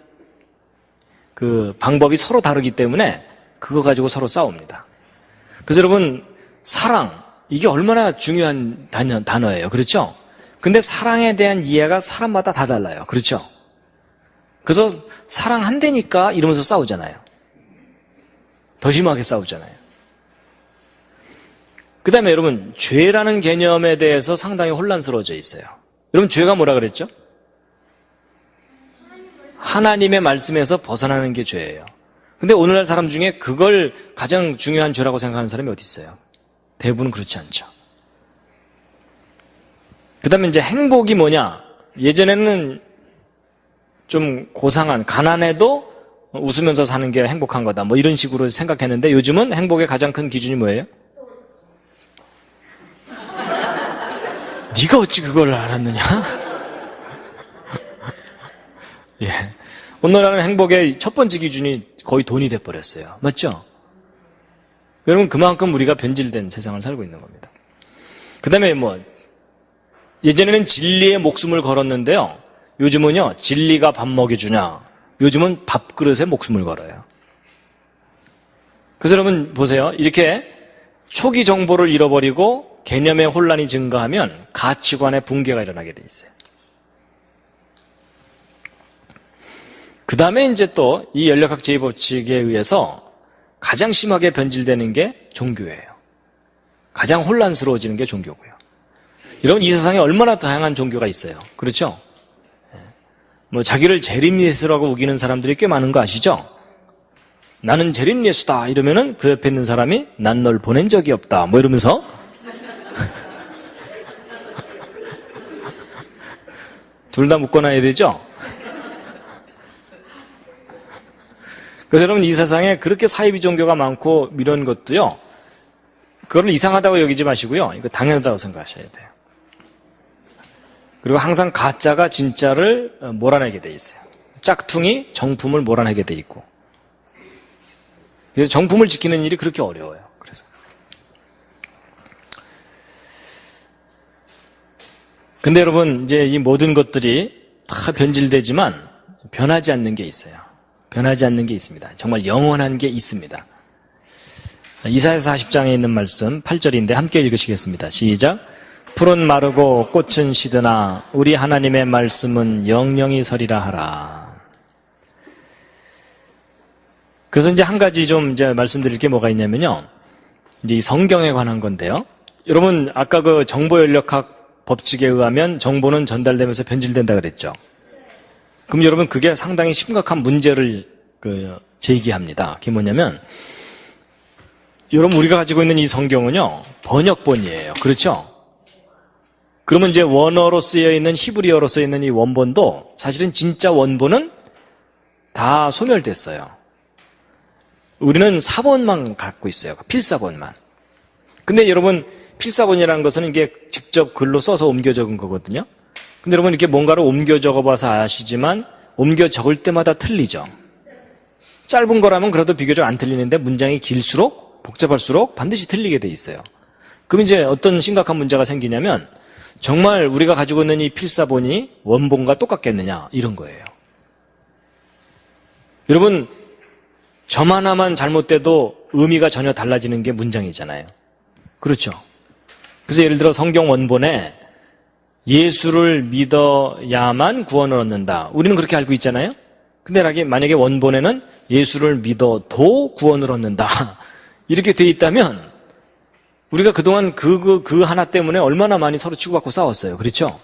그 방법이 서로 다르기 때문에 그거 가지고 서로 싸웁니다. 그래서 여러분, 사랑, 이게 얼마나 중요한 단어예요. 그렇죠? 근데 사랑에 대한 이해가 사람마다 다 달라요. 그렇죠? 그래서 사랑한다니까 이러면서 싸우잖아요. 더 심하게 싸우잖아요. 그 다음에 여러분, 죄라는 개념에 대해서 상당히 혼란스러워져 있어요. 여러분, 죄가 뭐라 그랬죠? 하나님의 말씀에서 벗어나는 게 죄예요. 근데 오늘날 사람 중에 그걸 가장 중요한 죄라고 생각하는 사람이 어디 있어요? 대부분은 그렇지 않죠. 그 다음에 이제 행복이 뭐냐? 예전에는 좀 고상한, 가난해도 웃으면서 사는 게 행복한 거다. 뭐 이런 식으로 생각했는데 요즘은 행복의 가장 큰 기준이 뭐예요? 네가 어찌 그걸 알았느냐? 예. 오늘날은 행복의 첫 번째 기준이 거의 돈이 돼버렸어요. 맞죠? 여러분, 그만큼 우리가 변질된 세상을 살고 있는 겁니다. 그 다음에 예전에는 진리에 목숨을 걸었는데요. 요즘은요, 진리가 밥 먹여주냐. 요즘은 밥그릇에 목숨을 걸어요. 그래서 여러분 보세요. 이렇게 초기 정보를 잃어버리고 개념의 혼란이 증가하면 가치관의 붕괴가 일어나게 돼 있어요. 그 다음에 이제 또 이 연력학 제2법칙에 의해서 가장 심하게 변질되는 게 종교예요. 가장 혼란스러워지는 게 종교고요. 여러분, 이 세상에 얼마나 다양한 종교가 있어요. 그렇죠? 자기를 재림예수라고 우기는 사람들이 꽤 많은 거 아시죠? 나는 재림예수다 이러면은 그 옆에 있는 사람이 난 널 보낸 적이 없다 이러면서 둘 다 묶어놔야 되죠? 그래서 여러분, 이 세상에 그렇게 사이비 종교가 많고 이런 것도요, 그거를 이상하다고 여기지 마시고요, 이거 당연하다고 생각하셔야 돼요. 그리고 항상 가짜가 진짜를 몰아내게 돼 있어요. 짝퉁이 정품을 몰아내게 돼 있고. 그래서 정품을 지키는 일이 그렇게 어려워요. 그래서. 근데 여러분, 이제 이 모든 것들이 다 변질되지만 변하지 않는 게 있어요. 변하지 않는 게 있습니다. 정말 영원한 게 있습니다. 이사야서 40장에 있는 말씀 8절인데 함께 읽으시겠습니다. 시작. 풀은 마르고 꽃은 시드나 우리 하나님의 말씀은 영영이 서리라 하라. 그래서 이제 한 가지 좀 이제 말씀드릴 게 뭐가 있냐면요. 이제 이 성경에 관한 건데요. 여러분, 아까 그 정보연력학 법칙에 의하면 정보는 전달되면서 변질된다 그랬죠. 그럼 여러분, 그게 상당히 심각한 문제를 제기합니다. 그게 뭐냐면, 여러분, 우리가 가지고 있는 이 성경은요, 번역본이에요. 그렇죠? 그러면 이제 원어로 쓰여 있는, 히브리어로 쓰여 있는 이 원본도 사실은 진짜 원본은 다 소멸됐어요. 우리는 사본만 갖고 있어요. 필사본만. 근데 여러분, 필사본이라는 것은 이게 직접 글로 써서 옮겨 적은 거거든요. 근데 여러분, 이렇게 뭔가를 옮겨 적어봐서 아시지만 옮겨 적을 때마다 틀리죠. 짧은 거라면 그래도 비교적 안 틀리는데 문장이 길수록 복잡할수록 반드시 틀리게 돼 있어요. 그럼 이제 어떤 심각한 문제가 생기냐면 정말 우리가 가지고 있는 이 필사본이 원본과 똑같겠느냐 이런 거예요. 여러분, 점 하나만 잘못돼도 의미가 전혀 달라지는 게 문장이잖아요. 그렇죠? 그래서 예를 들어 성경 원본에 예수를 믿어야만 구원을 얻는다. 우리는 그렇게 알고 있잖아요. 근데 만약에 원본에는 예수를 믿어도 구원을 얻는다. 이렇게 돼 있다면 우리가 그동안 그 하나 때문에 얼마나 많이 서로 치고받고 싸웠어요. 그렇죠?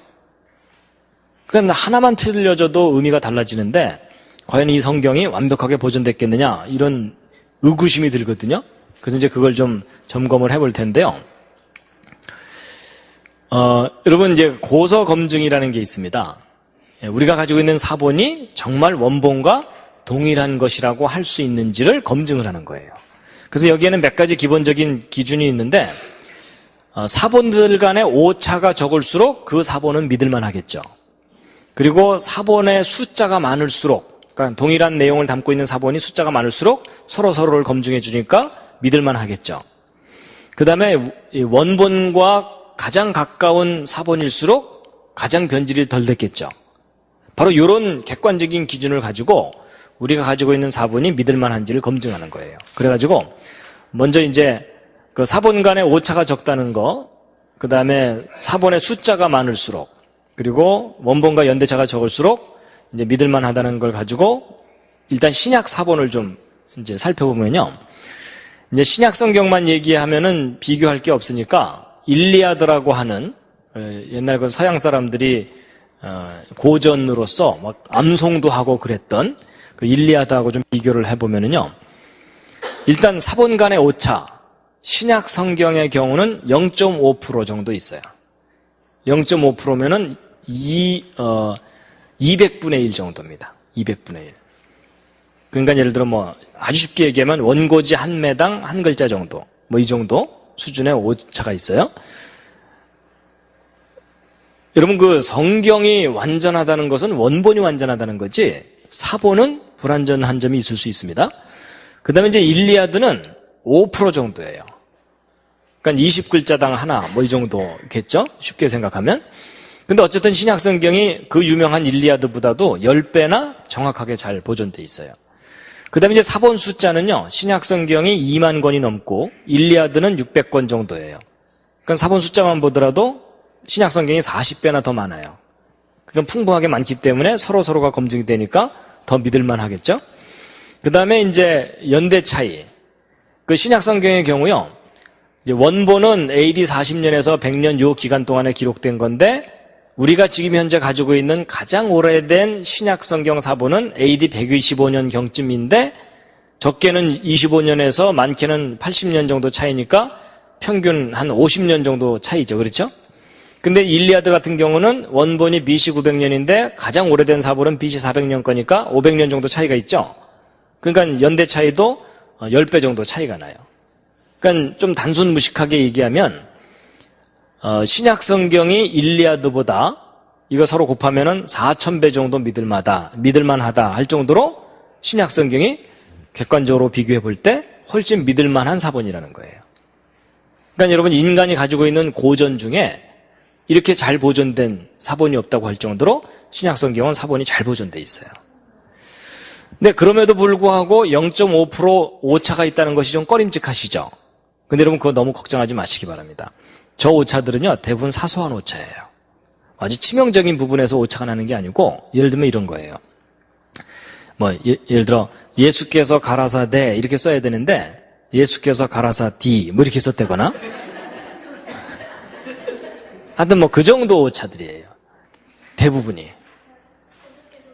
그러니까 하나만 틀려져도 의미가 달라지는데 과연 이 성경이 완벽하게 보존됐겠느냐 이런 의구심이 들거든요. 그래서 이제 그걸 좀 점검을 해볼 텐데요. 여러분, 이제 고서 검증이라는 게 있습니다. 우리가 가지고 있는 사본이 정말 원본과 동일한 것이라고 할 수 있는지를 검증을 하는 거예요. 그래서 여기에는 몇 가지 기본적인 기준이 있는데, 사본들 간에 오차가 적을수록 그 사본은 믿을만 하겠죠. 그리고 사본의 숫자가 많을수록 그러니까 동일한 내용을 담고 있는 사본이 숫자가 많을수록 서로를 검증해 주니까 믿을만 하겠죠. 그 다음에 원본과 가장 가까운 사본일수록 가장 변질이 덜 됐겠죠. 바로 이런 객관적인 기준을 가지고 우리가 가지고 있는 사본이 믿을만한지를 검증하는 거예요. 그래가지고 먼저 이제 그 사본 간의 오차가 적다는 거, 그 다음에 사본의 숫자가 많을수록, 그리고 원본과 연대차가 적을수록 이제 믿을만하다는 걸 가지고 일단 신약 사본을 좀 이제 살펴보면요. 이제 신약 성경만 얘기하면은 비교할 게 없으니까 일리아드라고 하는 옛날 그 서양 사람들이 고전으로서 막 암송도 하고 그랬던 그 일리아드하고 좀 비교를 해보면은요. 일단 사본 간의 오차, 신약 성경의 경우는 0.5% 정도 있어요. 0.5%면은 200분의 1 정도입니다. 200분의 1. 그러니까 예를 들어 뭐 아주 쉽게 얘기하면 원고지 한 매당 한 글자 정도, 뭐 이 정도 수준의 오차가 있어요. 여러분 그 성경이 완전하다는 것은 원본이 완전하다는 거지 사본은 불완전한 점이 있을 수 있습니다. 그 다음에 이제 일리아드는 5% 정도예요. 그러니까 20글자당 하나 뭐 이 정도겠죠? 쉽게 생각하면. 근데 어쨌든 신약 성경이 그 유명한 일리아드보다도 10배나 정확하게 잘 보존돼 있어요. 그 다음에 이제 사본 숫자는요, 신약 성경이 2만 권이 넘고 일리아드는 600권 정도예요. 그러니까 사본 숫자만 보더라도 신약 성경이 40배나 더 많아요. 그러니까 풍부하게 많기 때문에 서로가 검증이 되니까 더 믿을만 하겠죠? 그 다음에 이제 연대 차이. 그 신약 성경의 경우요, 이제 원본은 AD 40년에서 100년 요 기간 동안에 기록된 건데, 우리가 지금 현재 가지고 있는 가장 오래된 신약 성경 사본은 AD 125년 경쯤인데, 적게는 25년에서 많게는 80년 정도 차이니까 평균 한 50년 정도 차이죠. 그렇죠? 근데 일리아드 같은 경우는 원본이 BC 900년인데 가장 오래된 사본은 BC 400년 거니까 500년 정도 차이가 있죠. 그러니까 연대 차이도 10배 정도 차이가 나요. 그러니까 좀 단순 무식하게 얘기하면 신약 성경이 일리아드보다 이거 서로 곱하면은 4,000배 정도 믿을만하다 할 정도로 신약 성경이 객관적으로 비교해 볼 때 훨씬 믿을만한 사본이라는 거예요. 그러니까 여러분 인간이 가지고 있는 고전 중에 이렇게 잘 보존된 사본이 없다고 할 정도로 신약 성경은 사본이 잘 보존돼 있어요. 근데 그럼에도 불구하고 0.5% 오차가 있다는 것이 좀 꺼림직하시죠? 근데 여러분 그거 너무 걱정하지 마시기 바랍니다. 저 오차들은요 대부분 사소한 오차예요. 아주 치명적인 부분에서 오차가 나는 게 아니고 예를 들면 이런 거예요. 뭐 예를 들어 예수께서 가라사대 이렇게 써야 되는데 예수께서 가라사디 뭐 이렇게 썼다거나 하여튼 뭐 그 정도 오차들이에요. 대부분이.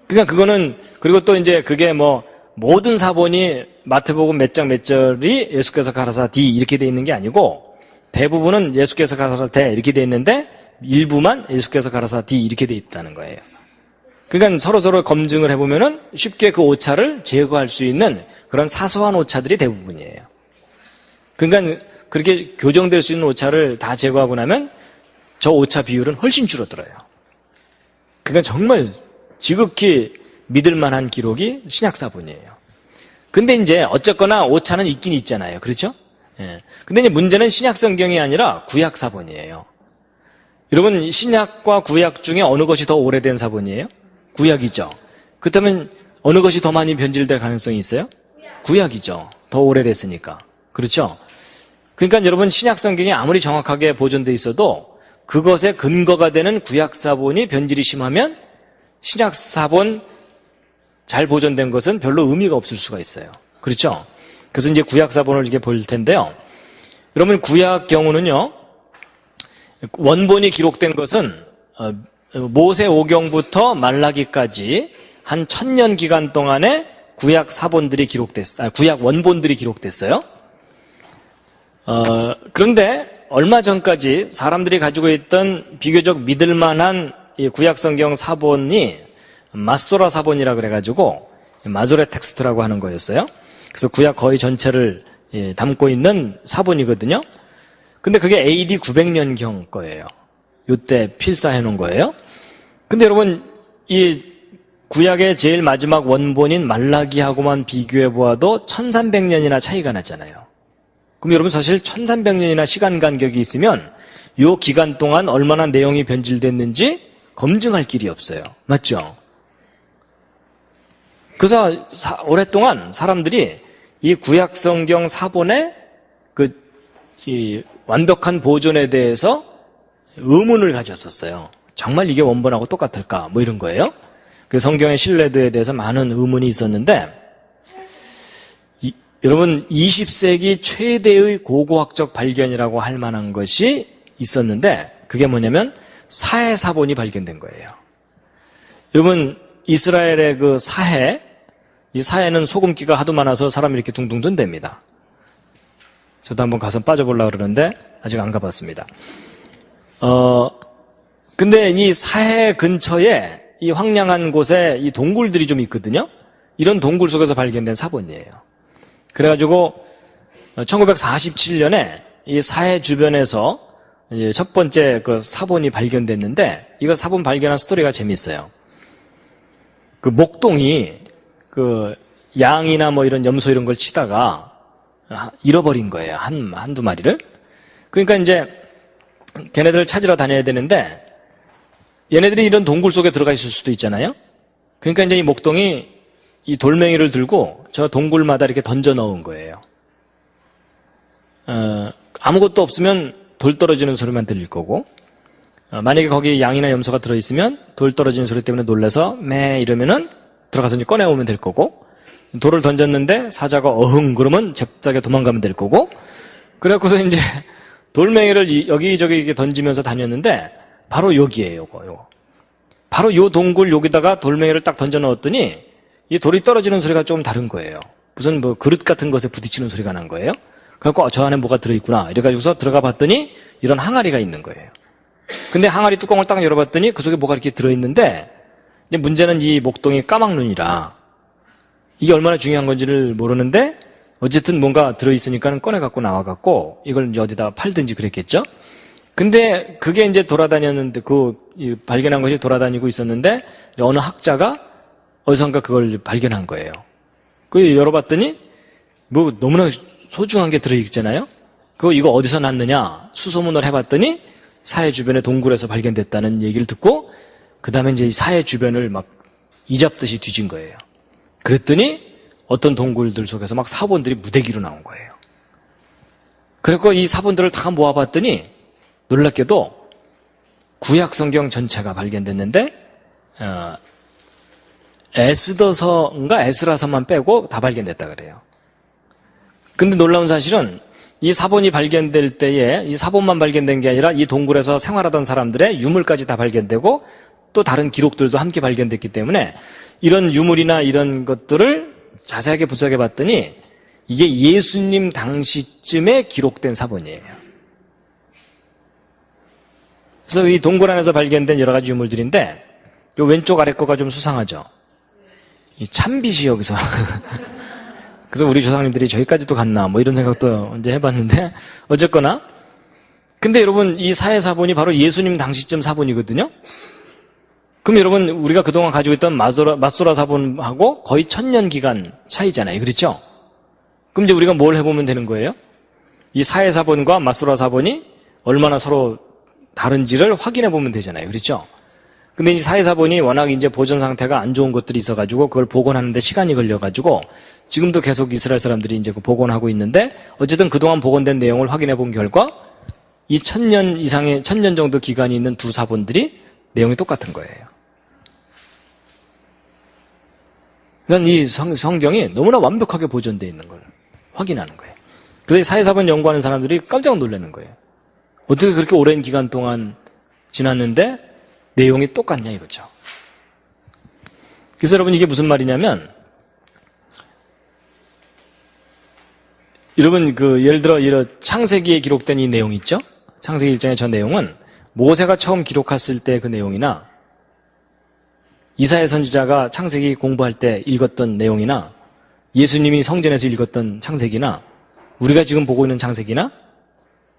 그러니까 그거는 그리고 또 이제 그게 뭐 모든 사본이 마태복음 몇 장 몇 절이 예수께서 가라사디 이렇게 돼 있는 게 아니고 대부분은 예수께서 가라사대 이렇게 돼 있는데 일부만 예수께서 가라사디 이렇게 돼 있다는 거예요. 그러니까 서로 검증을 해보면은 쉽게 그 오차를 제거할 수 있는 그런 사소한 오차들이 대부분이에요. 그러니까 그렇게 교정될 수 있는 오차를 다 제거하고 나면 저 오차 비율은 훨씬 줄어들어요. 그러니까 정말 지극히 믿을 만한 기록이 신약사본이에요. 근데 이제 어쨌거나 오차는 있긴 있잖아요. 그렇죠? 예. 근데 이제 문제는 신약성경이 아니라 구약사본이에요. 여러분 신약과 구약 중에 어느 것이 더 오래된 사본이에요? 구약이죠. 그렇다면 어느 것이 더 많이 변질될 가능성이 있어요? 구약이죠. 더 오래됐으니까. 그렇죠? 그러니까 여러분 신약성경이 아무리 정확하게 보존돼 있어도 그것의 근거가 되는 구약사본이 변질이 심하면 신약사본 잘 보존된 것은 별로 의미가 없을 수가 있어요. 그렇죠? 그래서 이제 구약사본을 이렇게 볼 텐데요. 여러분 구약 경우는요. 원본이 기록된 것은 모세 오경부터 말라기까지 한 1000년 기간 동안에 구약 원본들이 기록됐어요. 그런데 얼마 전까지 사람들이 가지고 있던 비교적 믿을 만한 이 구약 성경 사본이 마소라 사본이라 그래가지고 마조레 텍스트라고 하는 거였어요. 그래서 구약 거의 전체를 담고 있는 사본이거든요. 근데 그게 AD 900년경 거예요. 요때 필사해 놓은 거예요. 근데 여러분 이 구약의 제일 마지막 원본인 말라기하고만 비교해 보아도 1300년이나 차이가 나잖아요. 그럼 여러분 사실 1300년이나 시간 간격이 있으면 이 기간 동안 얼마나 내용이 변질됐는지 검증할 길이 없어요. 맞죠? 그래서 오랫동안 사람들이 이 구약 성경 사본의 이 완벽한 보존에 대해서 의문을 가졌었어요. 정말 이게 원본하고 똑같을까? 뭐 이런 거예요. 그 성경의 신뢰도에 대해서 많은 의문이 있었는데, 여러분 20세기 최대의 고고학적 발견이라고 할 만한 것이 있었는데, 그게 뭐냐면 사해 사본이 발견된 거예요. 여러분 이스라엘의 그 사해, 이 사해는 소금기가 하도 많아서 사람이 이렇게 둥둥 든답니다. 저도 한번 가서 빠져보려고 그러는데 아직 안 가봤습니다. 근데 이 사해 근처에 이 황량한 곳에 이 동굴들이 좀 있거든요. 이런 동굴 속에서 발견된 사본이에요. 그래가지고 1947년에 이 사해 주변에서 이제 첫 번째 그 사본이 발견됐는데, 이거 사본 발견한 스토리가 재밌어요. 그 목동이 그 양이나 뭐 이런 염소 이런 걸 치다가 잃어버린 거예요. 한두 마리를. 그러니까 이제 걔네들을 찾으러 다녀야 되는데, 얘네들이 이런 동굴 속에 들어가 있을 수도 있잖아요. 그러니까 이제 이 목동이 이 돌멩이를 들고 저 동굴마다 이렇게 던져 넣은 거예요. 아무것도 없으면 돌 떨어지는 소리만 들릴 거고, 만약에 거기 양이나 염소가 들어있으면 돌 떨어지는 소리 때문에 놀라서 매 이러면은 들어가서 이제 꺼내오면 될 거고, 돌을 던졌는데 사자가 어흥 그러면 잽싸게 도망가면 될 거고, 그래갖고서 이제 돌멩이를 여기저기 이렇게 던지면서 다녔는데, 바로 여기에요, 요거. 바로 요 동굴 여기다가 돌멩이를 딱 던져 넣었더니 이 돌이 떨어지는 소리가 조금 다른 거예요. 무슨 뭐 그릇 같은 것에 부딪히는 소리가 난 거예요. 그래갖고 저 안에 뭐가 들어있구나 이래가지고서 들어가 봤더니 이런 항아리가 있는 거예요. 근데 항아리 뚜껑을 딱 열어봤더니 그 속에 뭐가 이렇게 들어있는데, 근데 문제는 이 목동이 까막눈이라 이게 얼마나 중요한 건지를 모르는데, 어쨌든 뭔가 들어있으니까 꺼내갖고 나와갖고 이걸 이제 어디다 팔든지 그랬겠죠. 근데 그게 이제 돌아다녔는데, 발견한 것이 돌아다니고 있었는데, 어느 학자가 어디선가 그걸 발견한 거예요. 그 열어봤더니 뭐 너무나 소중한 게 들어있잖아요. 이거 어디서 났느냐 수소문을 해봤더니 사해 주변의 동굴에서 발견됐다는 얘기를 듣고, 그 다음에 이제 이 사해 주변을 막 이잡듯이 뒤진 거예요. 그랬더니 어떤 동굴들 속에서 막 사본들이 무대기로 나온 거예요. 그래서 이 사본들을 다 모아봤더니 놀랍게도 구약 성경 전체가 발견됐는데, 에스더서인가 에스라서만 빼고 다 발견됐다 그래요. 근데 놀라운 사실은 이 사본이 발견될 때에 이 사본만 발견된 게 아니라 이 동굴에서 생활하던 사람들의 유물까지 다 발견되고 또 다른 기록들도 함께 발견됐기 때문에 이런 유물이나 이런 것들을 자세하게 분석해 봤더니 이게 예수님 당시쯤에 기록된 사본이에요. 그래서 이 동굴 안에서 발견된 여러 가지 유물들인데, 요 왼쪽 아래 거가 좀 수상하죠. 이 참빛이 여기서. 그래서 우리 조상님들이 저기까지도 갔나 뭐 이런 생각도 이제 해봤는데, 어쨌거나. 근데 여러분 이 사해 사본이 바로 예수님 당시쯤 사본이거든요. 그럼 여러분 우리가 그동안 가지고 있던 마소라 사본하고 거의 1000년 기간 차이잖아요. 그렇죠? 그럼 이제 우리가 뭘 해보면 되는 거예요? 이 사해 사본과 마소라 사본이 얼마나 서로 다른지를 확인해 보면 되잖아요. 그렇죠? 근데 이 사해 사본이 워낙 이제 보존 상태가 안 좋은 것들이 있어가지고 그걸 복원하는데 시간이 걸려가지고 지금도 계속 이스라엘 사람들이 이제 복원하고 있는데, 어쨌든 그동안 복원된 내용을 확인해 본 결과 이 1000년 이상의 1000년 정도 기간이 있는 두 사본들이 내용이 똑같은 거예요. 그러니까 이 성경이 너무나 완벽하게 보존되어 있는 걸 확인하는 거예요. 그래서 사해 사본 연구하는 사람들이 깜짝 놀라는 거예요. 어떻게 그렇게 오랜 기간 동안 지났는데 내용이 똑같냐 이거죠. 그래서 여러분 이게 무슨 말이냐면, 여러분 예를 들어 이런 창세기에 기록된 이 내용 있죠? 창세기 1장의 저 내용은 모세가 처음 기록했을 때 그 내용이나 이사야 선지자가 창세기 공부할 때 읽었던 내용이나 예수님이 성전에서 읽었던 창세기나 우리가 지금 보고 있는 창세기나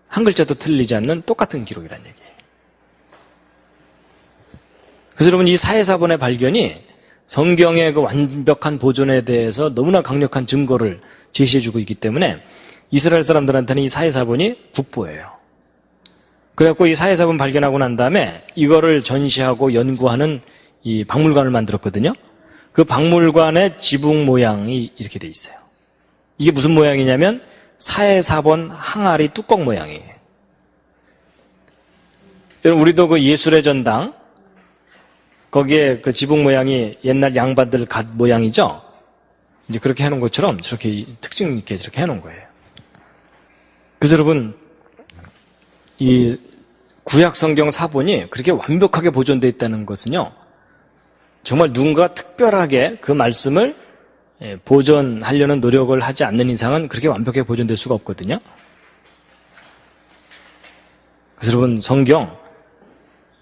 한 글자도 틀리지 않는 똑같은 기록이라는 얘기예요. 그래서 여러분 이 사해 사본의 발견이 성경의 그 완벽한 보존에 대해서 너무나 강력한 증거를 제시해주고 있기 때문에 이스라엘 사람들한테는 이 사해사본이 국보예요. 그래갖고 이 사해사본 발견하고 난 다음에 이거를 전시하고 연구하는 이 박물관을 만들었거든요. 그 박물관의 지붕 모양이 이렇게 돼 있어요. 이게 무슨 모양이냐면 사해사본 항아리 뚜껑 모양이에요. 여러분, 우리도 그 예술의 전당, 거기에 그 지붕 모양이 옛날 양반들 갓 모양이죠? 이제 그렇게 해놓은 것처럼 저렇게 특징 있게 저렇게 해놓은 거예요. 그래서 여러분, 이 구약 성경 사본이 그렇게 완벽하게 보존되어 있다는 것은요, 정말 누군가 특별하게 그 말씀을 보존하려는 노력을 하지 않는 이상은 그렇게 완벽하게 보존될 수가 없거든요. 그래서 여러분, 성경,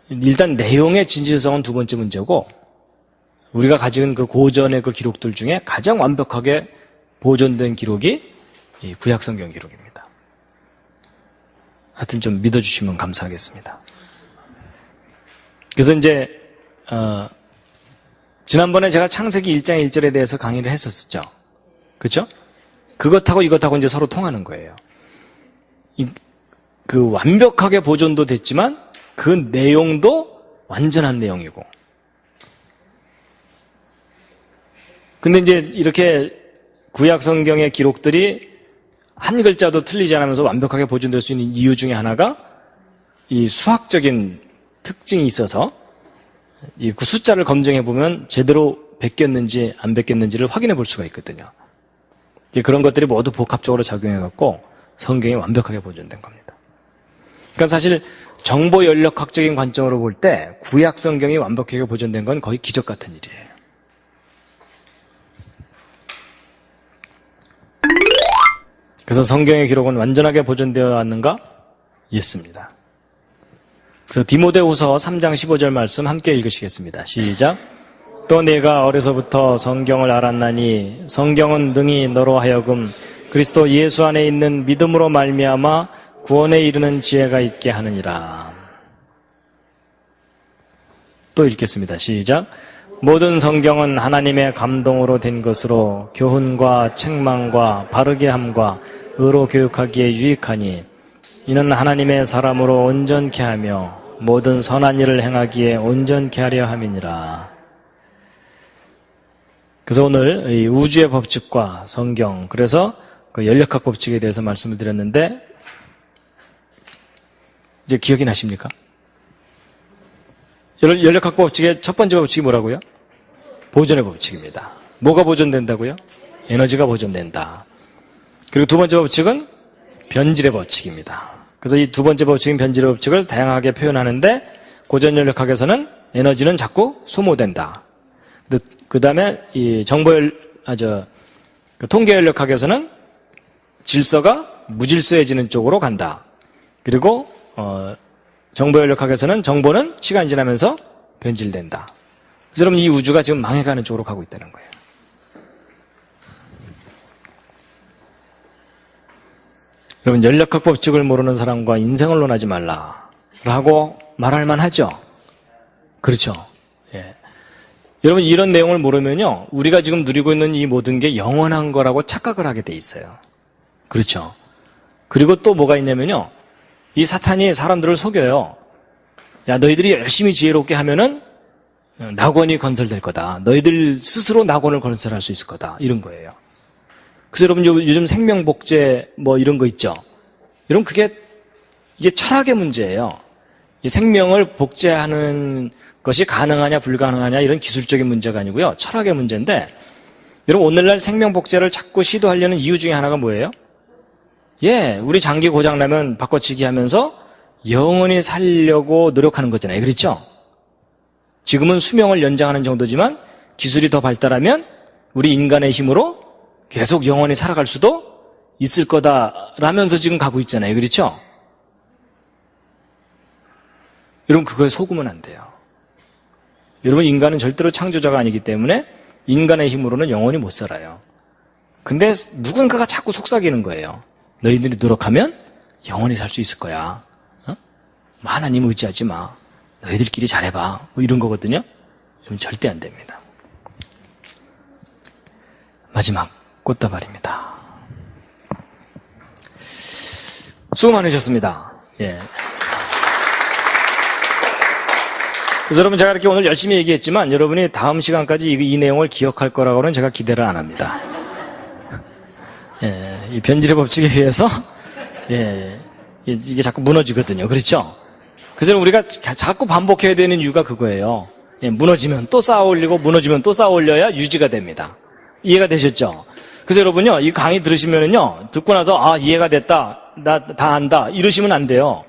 일단 내용의 진실성은 두 번째 문제고, 우리가 가진 그 고전의 그 기록들 중에 가장 완벽하게 보존된 기록이 이 구약 성경 기록입니다. 하여튼 좀 믿어주시면 감사하겠습니다. 그래서 이제 지난번에 제가 창세기 1장 1절에 대해서 강의를 했었죠. 그렇죠? 그것하고 이것하고 이제 서로 통하는 거예요. 그 완벽하게 보존도 됐지만 그 내용도 완전한 내용이고. 근데 이제 이렇게 구약 성경의 기록들이 한 글자도 틀리지 않으면서 완벽하게 보존될 수 있는 이유 중에 하나가 이 수학적인 특징이 있어서 이 그 숫자를 검증해 보면 제대로 베꼈는지 안 베꼈는지를 확인해 볼 수가 있거든요. 그런 것들이 모두 복합적으로 작용해 갖고 성경이 완벽하게 보존된 겁니다. 그러니까 사실 정보 연력학적인 관점으로 볼 때 구약 성경이 완벽하게 보존된 건 거의 기적 같은 일이에요. 그래서 성경의 기록은 완전하게 보존되어 왔는가? 있습니다. 그래서 디모데후서 3장 15절 말씀 함께 읽으시겠습니다. 시작. 또 내가 어려서부터 성경을 알았나니 성경은 능히 너로 하여금 그리스도 예수 안에 있는 믿음으로 말미암아 구원에 이르는 지혜가 있게 하느니라. 또 읽겠습니다. 시작. 모든 성경은 하나님의 감동으로 된 것으로 교훈과 책망과 바르게 함과 의로 교육하기에 유익하니 이는 하나님의 사람으로 온전케 하며 모든 선한 일을 행하기에 온전케 하려 함이니라. 그래서 오늘 이 우주의 법칙과 성경, 그래서 그 연력학 법칙에 대해서 말씀을 드렸는데 이제 기억이 나십니까? 연력학 법칙의 첫 번째 법칙이 뭐라고요? 보존의 법칙입니다. 뭐가 보존된다고요? 에너지가 보존된다. 그리고 두 번째 법칙은 변질의 법칙입니다. 그래서 이 두 번째 법칙인 변질의 법칙을 다양하게 표현하는데 고전 연력학에서는 에너지는 자꾸 소모된다. 그 다음에 이 통계 연력학에서는 질서가 무질서해지는 쪽으로 간다. 그리고 정보 연력학에서는 정보는 시간이 지나면서 변질된다. 그래서 여러분 이 우주가 지금 망해가는 쪽으로 가고 있다는 거예요. 여러분 연력학 법칙을 모르는 사람과 인생을 논하지 말라라고 말할 만하죠. 그렇죠. 예. 여러분 이런 내용을 모르면요, 우리가 지금 누리고 있는 이 모든 게 영원한 거라고 착각을 하게 돼 있어요. 그렇죠. 그리고 또 뭐가 있냐면요, 이 사탄이 사람들을 속여요. 야, 너희들이 열심히 지혜롭게 하면은 낙원이 건설될 거다. 너희들 스스로 낙원을 건설할 수 있을 거다. 이런 거예요. 그래서 여러분 요즘 생명복제 뭐 이런 거 있죠. 여러분 이게 철학의 문제예요. 이 생명을 복제하는 것이 가능하냐 불가능하냐 이런 기술적인 문제가 아니고요, 철학의 문제인데, 여러분 오늘날 생명복제를 자꾸 시도하려는 이유 중에 하나가 뭐예요? 우리 장기 고장나면 바꿔치기 하면서 영원히 살려고 노력하는 거잖아요. 그렇죠? 지금은 수명을 연장하는 정도지만 기술이 더 발달하면 우리 인간의 힘으로 계속 영원히 살아갈 수도 있을 거다라면서 지금 가고 있잖아요. 그렇죠? 여러분 그거에 속으면 안 돼요. 여러분 인간은 절대로 창조자가 아니기 때문에 인간의 힘으로는 영원히 못 살아요. 근데 누군가가 자꾸 속삭이는 거예요. 너희들이 노력하면 영원히 살 수 있을 거야. 하나님 의지하지 마. 너희들끼리 잘해봐. 뭐 이런 거거든요. 여러분 절대 안 됩니다. 마지막 꽃다발입니다. 수고 많으셨습니다. 예. 그래서 여러분, 제가 이렇게 오늘 열심히 얘기했지만 여러분이 다음 시간까지 이 내용을 기억할 거라고는 제가 기대를 안 합니다. 예, 이 변질의 법칙에 의해서 예, 이게 자꾸 무너지거든요. 그렇죠? 그래서 우리가 자꾸 반복해야 되는 이유가 그거예요. 예, 무너지면 또 쌓아 올리고 무너지면 또 쌓아 올려야 유지가 됩니다. 이해가 되셨죠? 그래서 여러분요, 이 강의 들으시면은요, 듣고 나서 이해가 됐다, 나 다 안다 이러시면 안 돼요.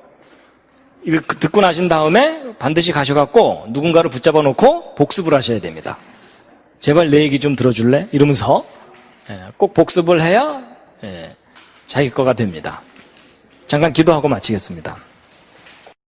이거 듣고 나신 다음에 반드시 가셔갖고 누군가를 붙잡아 놓고 복습을 하셔야 됩니다. 제발 내 얘기 좀 들어줄래? 이러면서 꼭 복습을 해야 자기 거가 됩니다. 잠깐 기도하고 마치겠습니다.